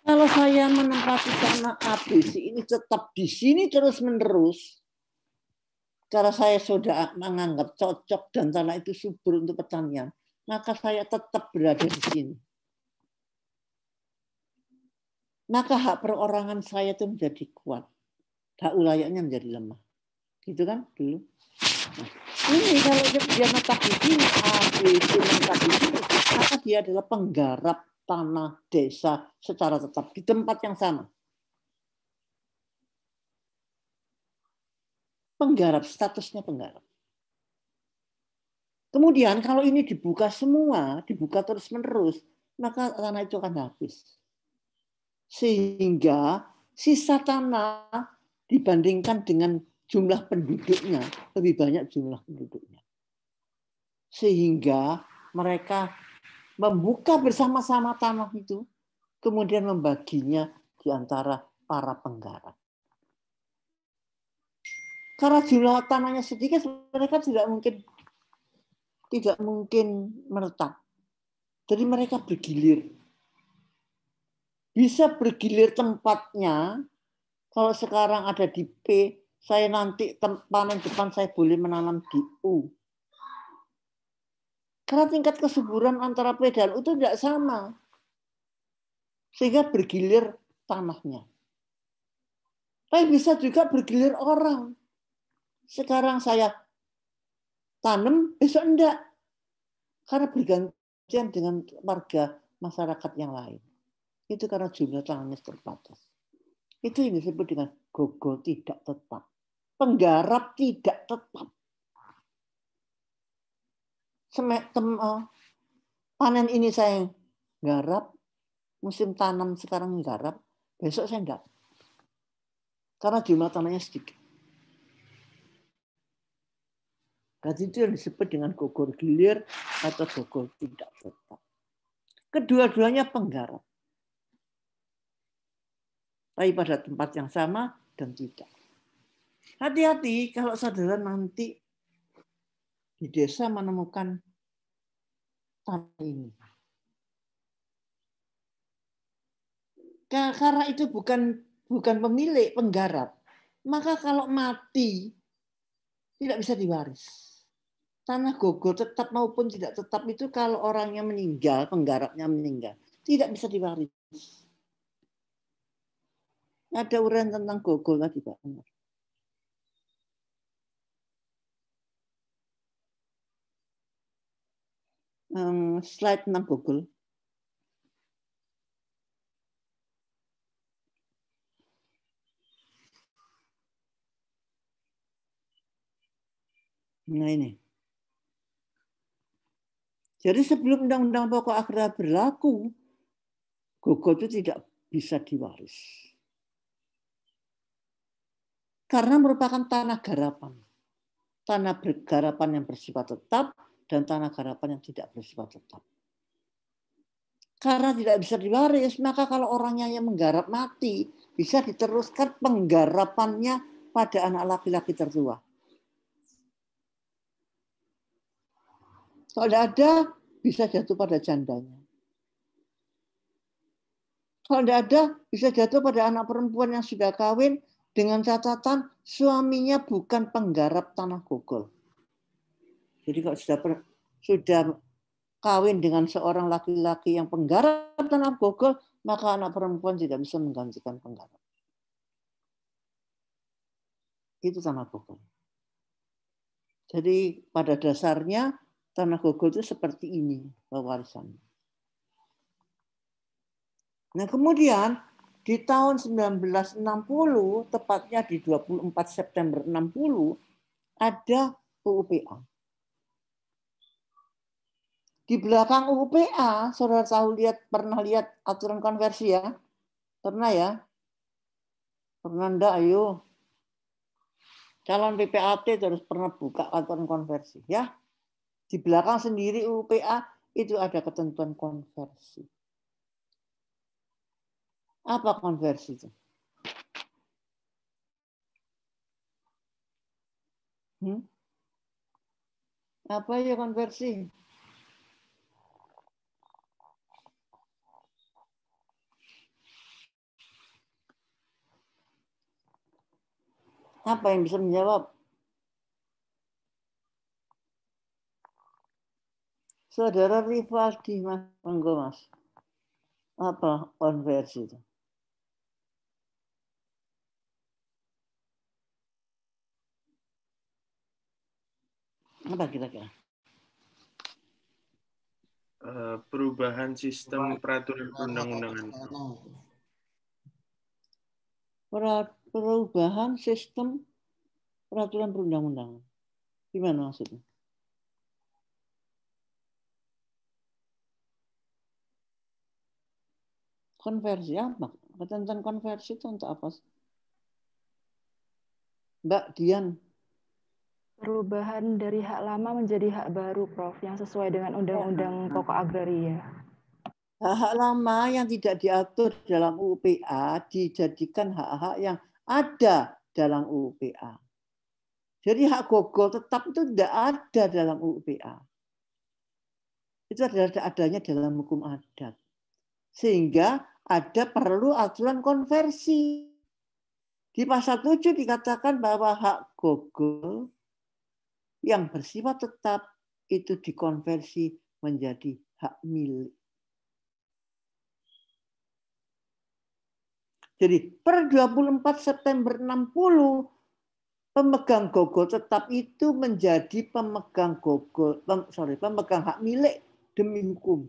Kalau saya menempati tanah ABC ini tetap di sini terus-menerus, karena saya sudah menganggap cocok dan tanah itu subur untuk pertanian, maka saya tetap berada di sini. Maka hak perorangan saya itu menjadi kuat. Hak ulayatnya menjadi lemah. Gitu kan dulu. Nah, ini kalau dia menetap di sini, ABC menetap di sini, maka dia adalah penggarap tanah desa secara tetap di tempat yang sama. Penggarap, statusnya penggarap. Kemudian kalau ini dibuka semua, dibuka terus-menerus, maka tanah itu akan habis. Sehingga sisa tanah dibandingkan dengan jumlah penduduknya, lebih banyak jumlah penduduknya. Sehingga mereka membuka bersama-sama tanah itu, kemudian membaginya di antara para penggarap. Karena jumlah tanahnya sedikit, mereka tidak mungkin menetap. Jadi mereka bergilir. Bisa bergilir tempatnya. Kalau sekarang ada di P, saya nanti panen depan saya boleh menanam di U. Karena tingkat kesuburan antara P dan U itu tidak sama. Sehingga bergilir tanahnya. Tapi bisa juga bergilir orang. Sekarang saya tanam, besok enggak. Karena bergantian dengan warga masyarakat yang lain. Itu karena jumlah tanahnya terbatas. Itu yang disebut dengan gogol tidak tetap. Penggarap tidak tetap. Panen ini saya garap, musim tanam sekarang garap, besok saya enggak. Karena jumlah tanahnya sedikit. Berarti itu yang disebut dengan gogol gilir atau gogol tidak tetap. Kedua-duanya penggarap. Tapi pada tempat yang sama dan tidak. Hati-hati kalau saudara nanti di desa menemukan tanah ini. Karena itu bukan pemilik, penggarap. Maka kalau mati tidak bisa diwaris. Tanah Gogol tetap maupun tidak tetap itu kalau orangnya meninggal, penggarapnya meninggal, tidak bisa diwaris. Ada uraian tentang Gogol tadi, Pak. Slide tentang Gogol. Nah ini. Jadi sebelum Undang-Undang Pokok Agraria berlaku, Gogol itu tidak bisa diwaris. Karena merupakan tanah garapan. Tanah garapan yang bersifat tetap dan tanah garapan yang tidak bersifat tetap. Karena tidak bisa diwaris, maka kalau orangnya yang menggarap mati, bisa diteruskan penggarapannya pada anak laki-laki tertua. Kalau tidak ada, bisa jatuh pada jandanya. Kalau tidak ada, bisa jatuh pada anak perempuan yang sudah kawin dengan catatan suaminya bukan penggarap tanah Gogol. Jadi kalau sudah kawin dengan seorang laki-laki yang penggarap tanah Gogol, maka anak perempuan tidak bisa menggantikan penggarap. Itu tanah Gogol. Jadi pada dasarnya tanah Gogol itu seperti ini pewarisannya. Nah kemudian di tahun 1960, tepatnya di 24 September 60, ada UUPA. Di belakang UUPA, saudara tahu pernah lihat aturan konversi ya? Pernah ya? Pernah enggak? Ayo. Calon PPAT terus pernah buka aturan konversi ya? Di belakang sendiri UUPA itu ada ketentuan konversi. Apa konversi itu? Apa ya konversi? Apa yang bisa menjawab? Saudara Rivaldi, Mas. Monggo, Mas. Apa konversi itu? Apa kira-kira? Perubahan sistem peraturan perundang-undangan. Perubahan sistem peraturan perundang-undangan. Gimana maksudnya? Konversi apa? Ketentuan konversi itu untuk apa? Mbak Dian. Perubahan dari hak lama menjadi hak baru, Prof, yang sesuai dengan Undang-Undang Pokok Agraria. Hak-hak lama yang tidak diatur dalam UUPA dijadikan hak-hak yang ada dalam UUPA. Jadi hak Gogol tetap itu tidak ada dalam UUPA. Itu adalah adanya dalam hukum adat. Sehingga ada perlu aturan konversi. Di pasal 7 dikatakan bahwa hak Gogol yang bersifat tetap itu dikonversi menjadi hak milik. Jadi per 24 September 60 pemegang Gogol tetap itu menjadi pemegang hak milik demi hukum.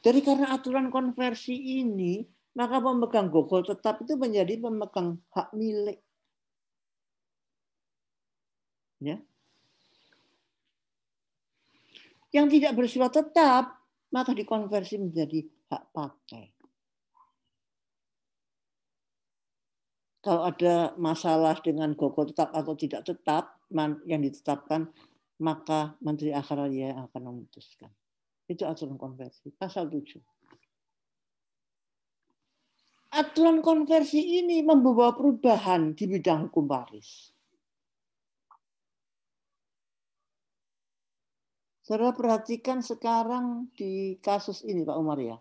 Jadi karena aturan konversi ini, maka pemegang Gogol tetap itu menjadi pemegang hak milik. Ya. Yang tidak bersifat tetap, maka dikonversi menjadi hak pakai. Kalau ada masalah dengan Gogol tetap atau tidak tetap yang ditetapkan, maka Menteri Agraria akan memutuskan. Itu aturan konversi, pasal 7. Aturan konversi ini membawa perubahan di bidang hukum waris. Saudara perhatikan sekarang di kasus ini Pak Umar ya.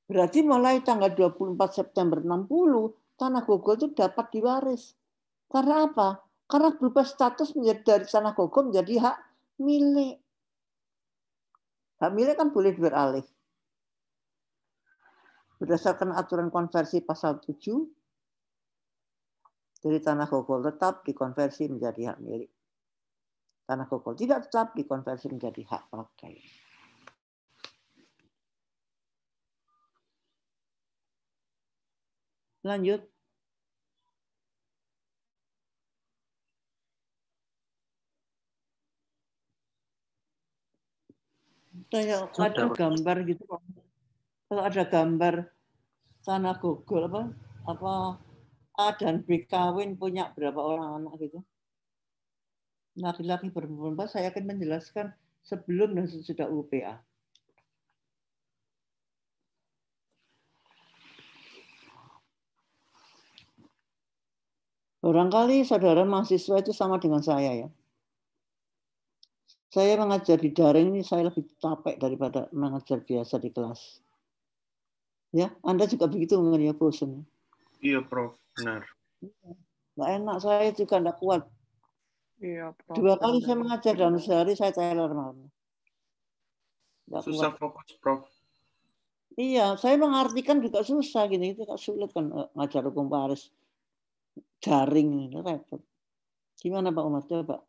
Berarti mulai tanggal 24 September 60, tanah Gogol itu dapat diwaris. Karena apa? Karena berubah status menjadi dari tanah Gogol menjadi hak milik. Hak milik kan boleh beralih. Berdasarkan aturan konversi pasal 7, dari tanah Gogol tetap dikonversi menjadi hak milik. Tanah Gogol tidak tetap dikonversi menjadi hak pakai. Lanjut. Kayak ada gambar gitu, kalau ada gambar tanah Gogol apa A dan B kawin punya berapa orang anak gitu, laki-laki perempuan, saya akan menjelaskan sebelum dan sesudah UPA. Barangkali saudara mahasiswa itu sama dengan saya ya. Saya mengajar di daring ini saya lebih capek daripada mengajar biasa di kelas. Ya, Anda juga begitu mungkin ya, bosan. Iya, Prof. Benar. Nggak enak, saya juga nggak kuat. Iya, Prof. 2 kali saya mengajar dalam sehari, saya teler malam. Susah fokus, Prof. Iya, saya mengartikan juga susah gini, itu sulit kan ngajar hukum waris. Jaring ini repot. Gimana Pak Umar? Coba.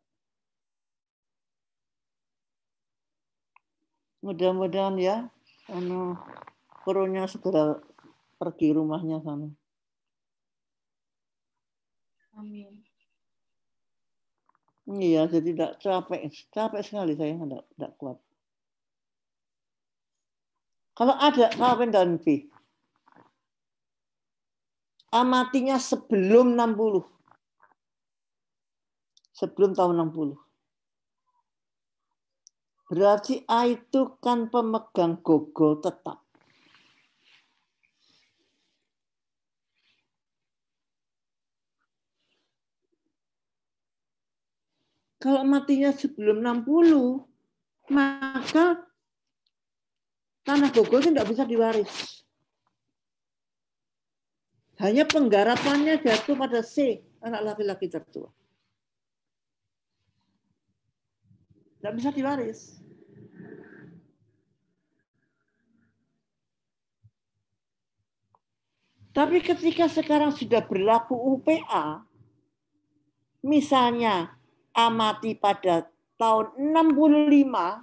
Mudah-mudahan ya, Pronya segera pergi rumahnya sana. Amin. Iya, jadi tidak capek sekali saya tidak kuat. Kalau ada kawin dan B, amatinya sebelum 60. Sebelum tahun 60. Berarti A itu kan pemegang Gogol tetap. Kalau matinya sebelum 60, maka tanah Gogol itu tidak bisa diwaris. Hanya penggarapannya jatuh pada C, anak laki-laki tertua. Tidak bisa diwaris. Tapi ketika sekarang sudah berlaku UPA, misalnya amati pada tahun 65,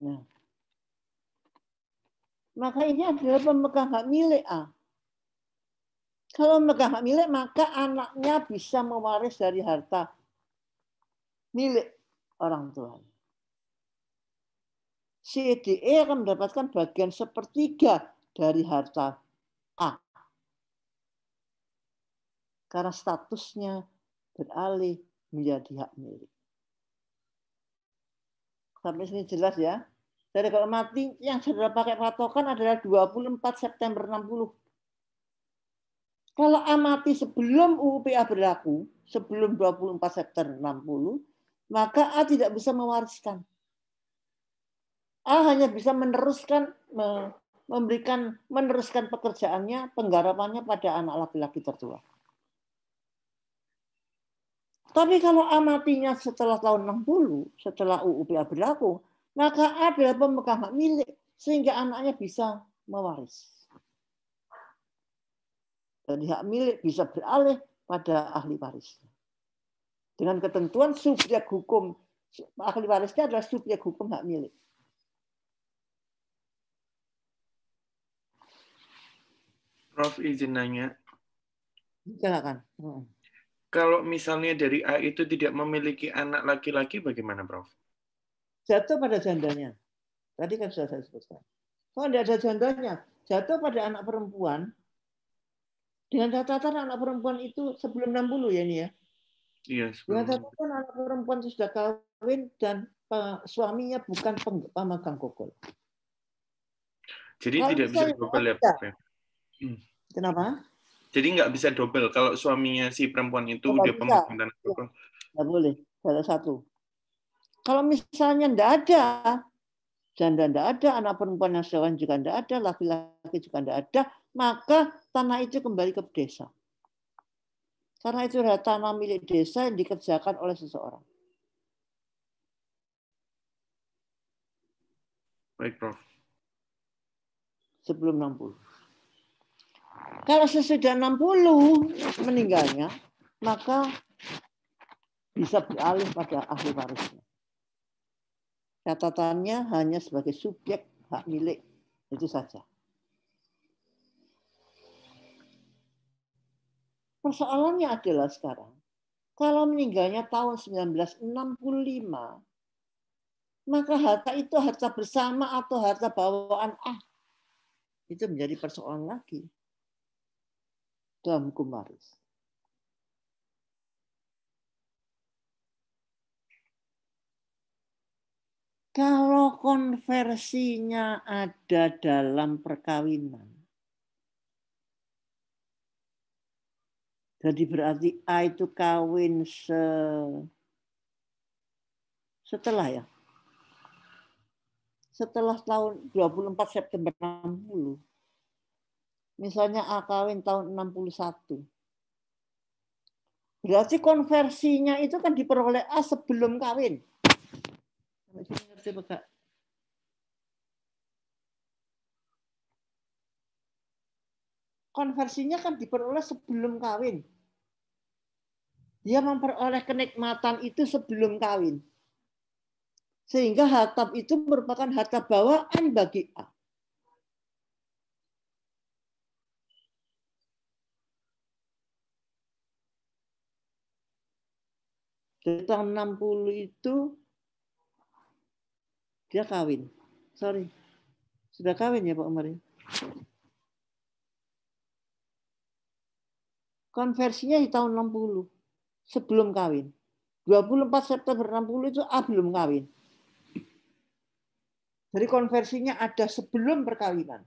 nah, maka ini adalah pemegang hak milik A. Kalau memegang hak milik, maka anaknya bisa mewaris dari harta milik orang tua. Si D, E akan mendapatkan bagian sepertiga dari harta A. Karena statusnya beralih menjadi hak milik. Sampai sini jelas ya. Jadi kalau mati yang saudara pakai patokan adalah 24 September 60. Kalau amati sebelum UPA berlaku, sebelum 24 September 60, maka A tidak bisa mewariskan. A hanya bisa meneruskan pekerjaannya, penggarapannya pada anak laki-laki tertua. Tapi kalau A matinya setelah tahun 60, setelah UPA berlaku, maka A adalah pemegang hak milik sehingga anaknya bisa mewaris. Jadi hak milik bisa beralih pada ahli waris. Dengan ketentuan subjek hukum, ahli warisnya adalah subjek hukum hak milik. Prof, izin nanya. Silakan. Kalau misalnya dari A itu tidak memiliki anak laki-laki, bagaimana, Prof? Jatuh pada jandanya. Tadi kan sudah saya sebutkan. Kalau tidak ada jandanya, jatuh pada anak perempuan Dengan catatan anak perempuan itu sebelum 60 ya ini ya. Iya, Dengan sebelum. catatan anak perempuan itu sudah kawin dan suaminya bukan pemegang gogol. Jadi Kalau tidak bisa misalnya double ya, ada, Prof. Ya? kenapa? Jadi nggak bisa double kalau suaminya si perempuan itu Oh, nggak dia bisa. pemegang tanah Ya, gogol. nggak boleh. Salah satu. Kalau misalnya nggak ada, janda nggak ada, anak perempuan yang sewan juga nggak ada, laki-laki juga nggak ada, maka tanah itu kembali ke desa. Karena itu adalah tanah milik desa yang dikerjakan oleh seseorang. Baik, Prof. Sebelum 60. Kalau sesudah 60 meninggalnya, maka bisa beralih pada ahli warisnya. Catatannya hanya sebagai subjek hak milik, itu saja. Persoalannya adalah sekarang, kalau meninggalnya tahun 1965, maka harta itu harta bersama atau harta bawaan itu menjadi persoalan lagi dalam hukum waris. Kalau konversinya ada dalam perkawinan, jadi berarti A itu kawin setelah ya, setelah tahun 24 September 60. Misalnya A kawin tahun 61. Berarti konversinya itu kan diperoleh A sebelum kawin. Konversinya kan diperoleh sebelum kawin. Dia memperoleh kenikmatan itu sebelum kawin. Sehingga harta itu merupakan harta bawaan bagi A. Dari tahun 60 itu dia kawin. Sorry. Sudah kawin ya Pak Umar? Konversinya di tahun 60. Sebelum kawin. 24 September 60 itu A belum kawin. Jadi konversinya ada sebelum perkawinan.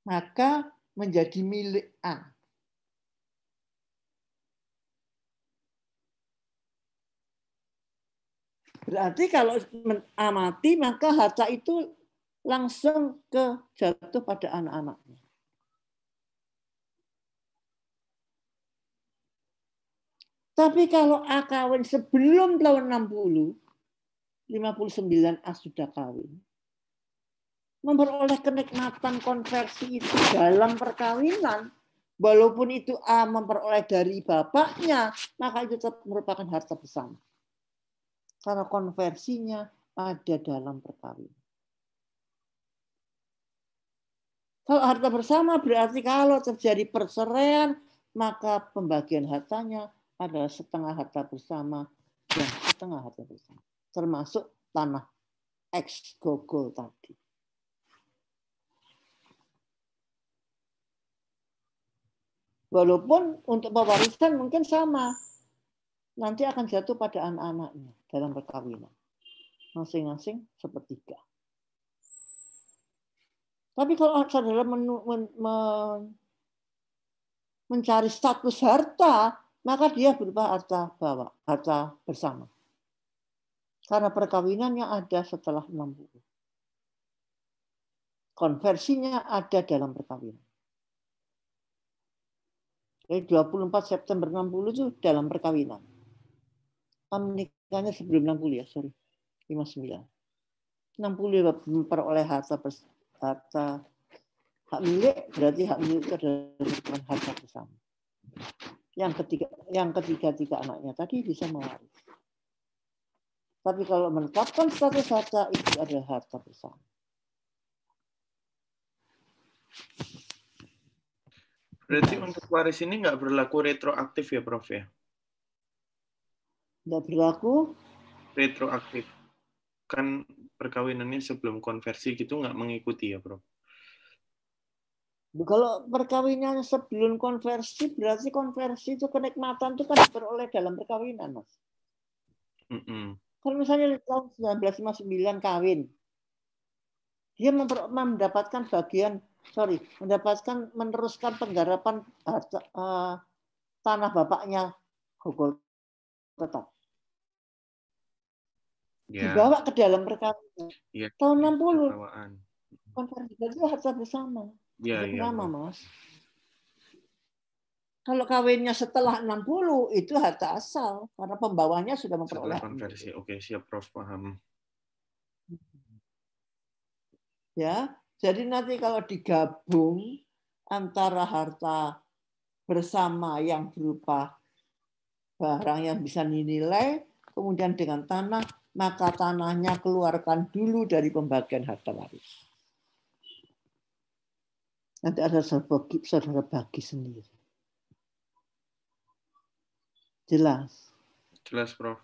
Maka menjadi milik A. Berarti kalau A mati, maka harta itu langsung jatuh pada anak-anaknya. Tapi kalau A kawin sebelum tahun 60, 59 A sudah kawin. Memperoleh kenikmatan konversi itu dalam perkawinan, walaupun itu A memperoleh dari bapaknya, maka itu tetap merupakan harta bersama. Karena konversinya ada dalam perkawinan. Kalau harta bersama berarti kalau terjadi perceraian, maka pembagian hartanya adalah setengah harta bersama dan setengah harta bersama. Termasuk tanah X gogol tadi. Walaupun untuk pewarisan mungkin sama. Nanti akan jatuh pada anak-anaknya dalam perkawinan. Masing-masing sepertiga. Tapi kalau saudara mencari status harta, maka dia berupa harta bersama. Karena perkawinannya ada setelah 60. Konversinya ada dalam perkawinan. Jadi 24 September 60 itu dalam perkawinan. Menikahnya sebelum 60 ya, sorry. 59. 60 memperoleh harta hak milik, berarti hak milik itu adalah harta bersama. Yang ketiga anaknya tadi bisa mewaris. Tapi kalau menetapkan status harta itu adalah harta bersama. Berarti untuk waris ini nggak berlaku retroaktif ya, Prof ya? Nggak berlaku retroaktif. Kan perkawinannya sebelum konversi gitu nggak mengikuti ya, Prof? Kalau perkawinan sebelum konversi, berarti konversi itu kenikmatan itu kan diperoleh dalam perkawinan, Mas. Kalau misalnya tahun 1959 kawin, dia mendapatkan meneruskan penggarapan tanah bapaknya Gogol tetap. Dibawa ke dalam perkawinan. Tahun 60 konversi itu harta bersama. Bersama, Mas. Kalau kawinnya setelah 60 itu harta asal karena pembawanya sudah memperoleh konversi. Oke, siap Prof, paham. Ya, jadi nanti kalau digabung antara harta bersama yang berupa barang yang bisa dinilai, kemudian dengan tanah, maka tanahnya keluarkan dulu dari pembagian harta waris. Nanti ada saudara bagi sendiri. Jelas? Jelas, Prof.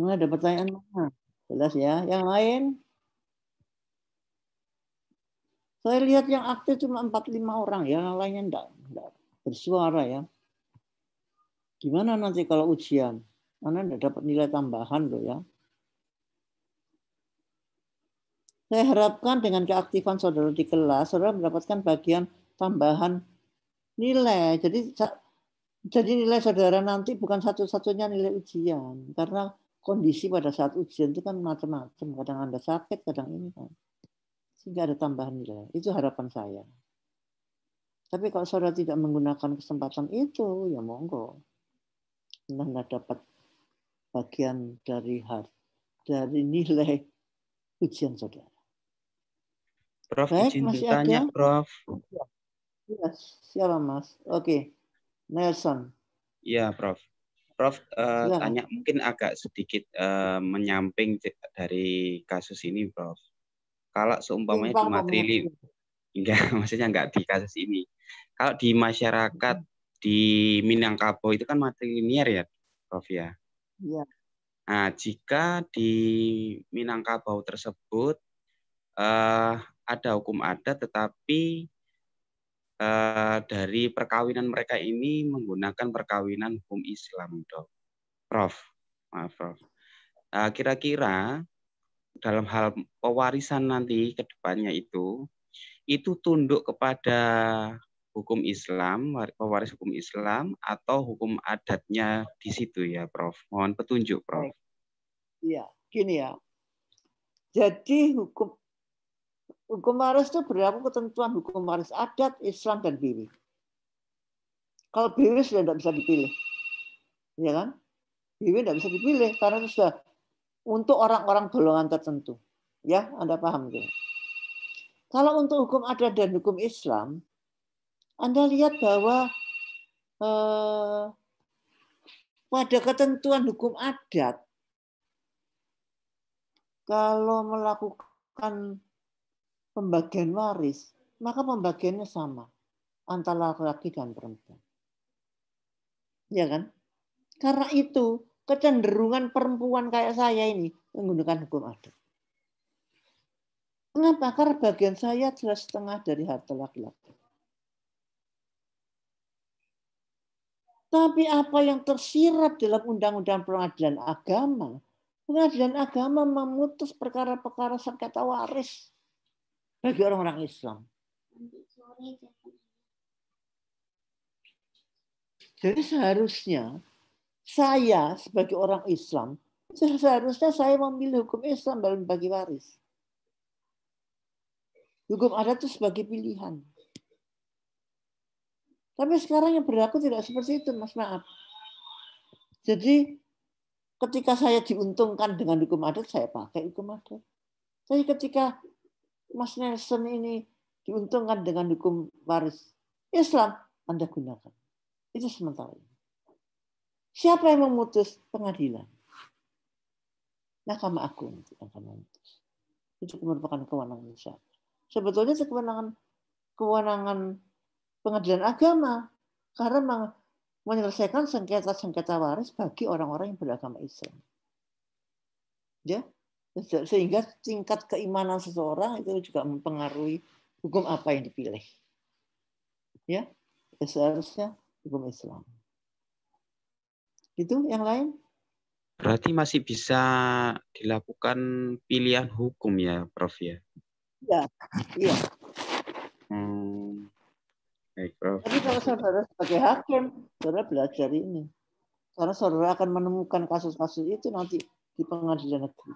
Nah, ada pertanyaan mana? Jelas ya. Yang lain? Saya lihat yang aktif cuma 4-5 orang, ya. Yang lainnya enggak bersuara ya. Gimana nanti kalau ujian? Anda enggak dapat nilai tambahan loh ya. Saya harapkan dengan keaktifan saudara di kelas, saudara mendapatkan bagian tambahan nilai. Jadi nilai saudara nanti bukan satu-satunya nilai ujian. Karena kondisi pada saat ujian itu kan macam-macam. Kadang Anda sakit, kadang ini kan. Sehingga ada tambahan nilai. Itu harapan saya. Tapi kalau saudara tidak menggunakan kesempatan itu, ya monggo. Anda nggak dapat bagian dari nilai ujian saudara. Prof, baik, izin masih bertanya, ada? Prof. Ya, siapa Mas? Oke, Nelson. Iya, Prof. Prof, tanya mungkin agak sedikit menyamping dari kasus ini, Prof. Kalau seumpamanya di materi, enggak, maksudnya enggak di kasus ini. Kalau di masyarakat di Minangkabau itu kan matrilinear ya, Prof ya. Iya. Nah, jika di Minangkabau tersebut ada hukum adat, tetapi dari perkawinan mereka ini menggunakan perkawinan hukum Islam, Prof. Maaf, Prof. Kira-kira dalam hal pewarisan nanti ke depannya itu tunduk kepada hukum Islam, pewaris hukum Islam, atau hukum adatnya di situ ya, Prof. Mohon petunjuk, Prof. Iya, gini ya. Jadi hukum waris itu berlaku ketentuan hukum waris adat, Islam, dan BW. Kalau BW sudah tidak bisa dipilih. Ya kan? BW tidak bisa dipilih karena itu sudah untuk orang-orang golongan tertentu. Ya, Anda paham gitu. Kalau untuk hukum adat dan hukum Islam, Anda lihat bahwa pada ketentuan hukum adat, kalau melakukan pembagian waris, maka pembagiannya sama antara laki-laki dan perempuan. Ya kan? Karena itu kecenderungan perempuan kayak saya ini menggunakan hukum adat. Kenapa? Karena bagian saya jelas setengah dari harta laki-laki. Tapi apa yang tersirat dalam undang-undang pengadilan agama? Pengadilan agama memutus perkara-perkara sengketa waris bagi orang-orang Islam. Jadi seharusnya saya sebagai orang Islam, seharusnya saya memilih hukum Islam dalam bagi waris. Hukum adat itu sebagai pilihan. Tapi sekarang yang berlaku tidak seperti itu, Mas. Maaf. Jadi ketika saya diuntungkan dengan hukum adat, saya pakai hukum adat. Tapi ketika Mas Nelson ini diuntungkan dengan hukum waris Islam, Anda gunakan. Itu sementara ini. Siapa yang memutus? Pengadilan. Mahkamah Agung yang akan memutus. Itu merupakan kewenangan siapa? Sebetulnya itu kewenangan pengadilan agama karena menyelesaikan sengketa-sengketa waris bagi orang-orang yang beragama Islam. Ya, sehingga tingkat keimanan seseorang itu juga mempengaruhi hukum apa yang dipilih. Ya, seharusnya hukum Islam. Itu yang lain? Berarti masih bisa dilakukan pilihan hukum ya, Prof ya? Iya, iya. Baik, Prof. Tapi kalau saudara sebagai hakim, saudara belajar ini. Karena saudara akan menemukan kasus-kasus itu nanti di pengadilan negeri.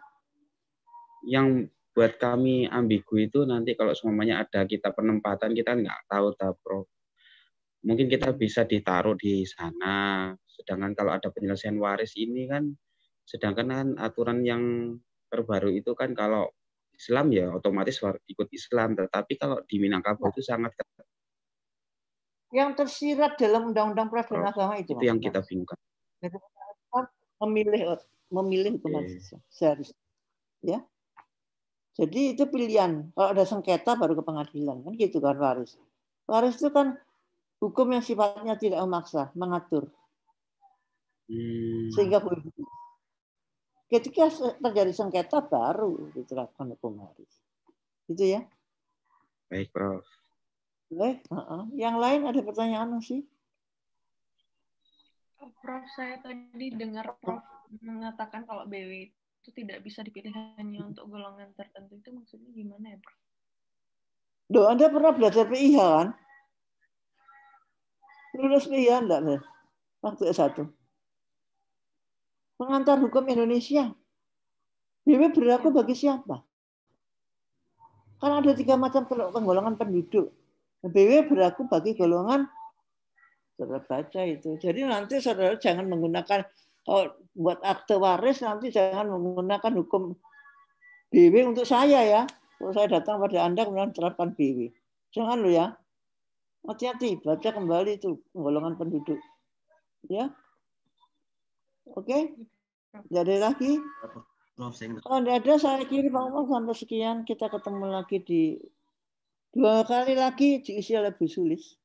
Yang buat kami ambigu itu nanti kalau semuanya ada kita penempatan, kita nggak tahu, Prof. Mungkin kita bisa ditaruh di sana. Sedangkan kalau ada penyelesaian waris ini kan, sedangkan kan aturan yang terbaru itu kan kalau Islam ya otomatis ikut Islam. Tetapi kalau di Minangkabau itu sangat yang tersirat dalam Undang-Undang Peradilan Agama itu yang kita bingungkan. Memilih hukum adat seharusnya. Ya. Jadi itu pilihan. Kalau ada sengketa baru ke pengadilan kan gitu kan waris. Waris itu kan hukum yang sifatnya tidak memaksa, mengatur. Sehingga boleh. Ketika terjadi sengketa baru diterapkan hukum waris. Gitu ya. Baik, Prof. Baik. Yang lain ada pertanyaan sih? Prof, saya tadi dengar Prof mengatakan kalau BW itu tidak bisa dipilih hanya untuk golongan tertentu. Itu maksudnya gimana ya, Prof? Loh, Anda pernah belajar PIH kan? Lulus PIH enggak? Waktu S1. Pengantar hukum Indonesia. BW berlaku bagi siapa? Kan ada 3 macam penggolongan penduduk. BW berlaku bagi golongan, saudara baca itu. Jadi nanti saudara jangan menggunakan, kalau buat akte waris nanti jangan menggunakan hukum BW untuk saya ya. Kalau saya datang pada Anda kemudian terapkan BW. Jangan lo ya. Hati-hati, baca kembali itu penggolongan penduduk. Ya. Oke? Tidak ada lagi? Kalau tidak ada, saya kira Pak Umar sampai sekian. Kita ketemu lagi di 2 kali lagi diisi oleh Bu Sulis.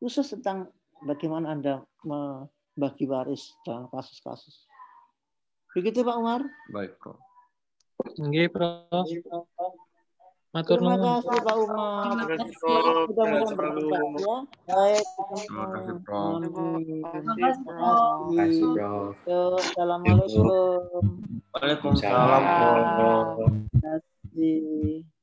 Khusus tentang bagaimana Anda membagi waris dalam kasus-kasus. Begitu Pak Umar? Baik, Prof. Nggih, Prof. Matur Terima nuwun. kasih Pak Umar. Terima kasih, Prof. Mudah-mudahan bermanfaat ya. Baik. Terima kasih, Prof. Terima kasih, Prof. Assalamualaikum. Waalaikumsalam, Prof. Terima kasih.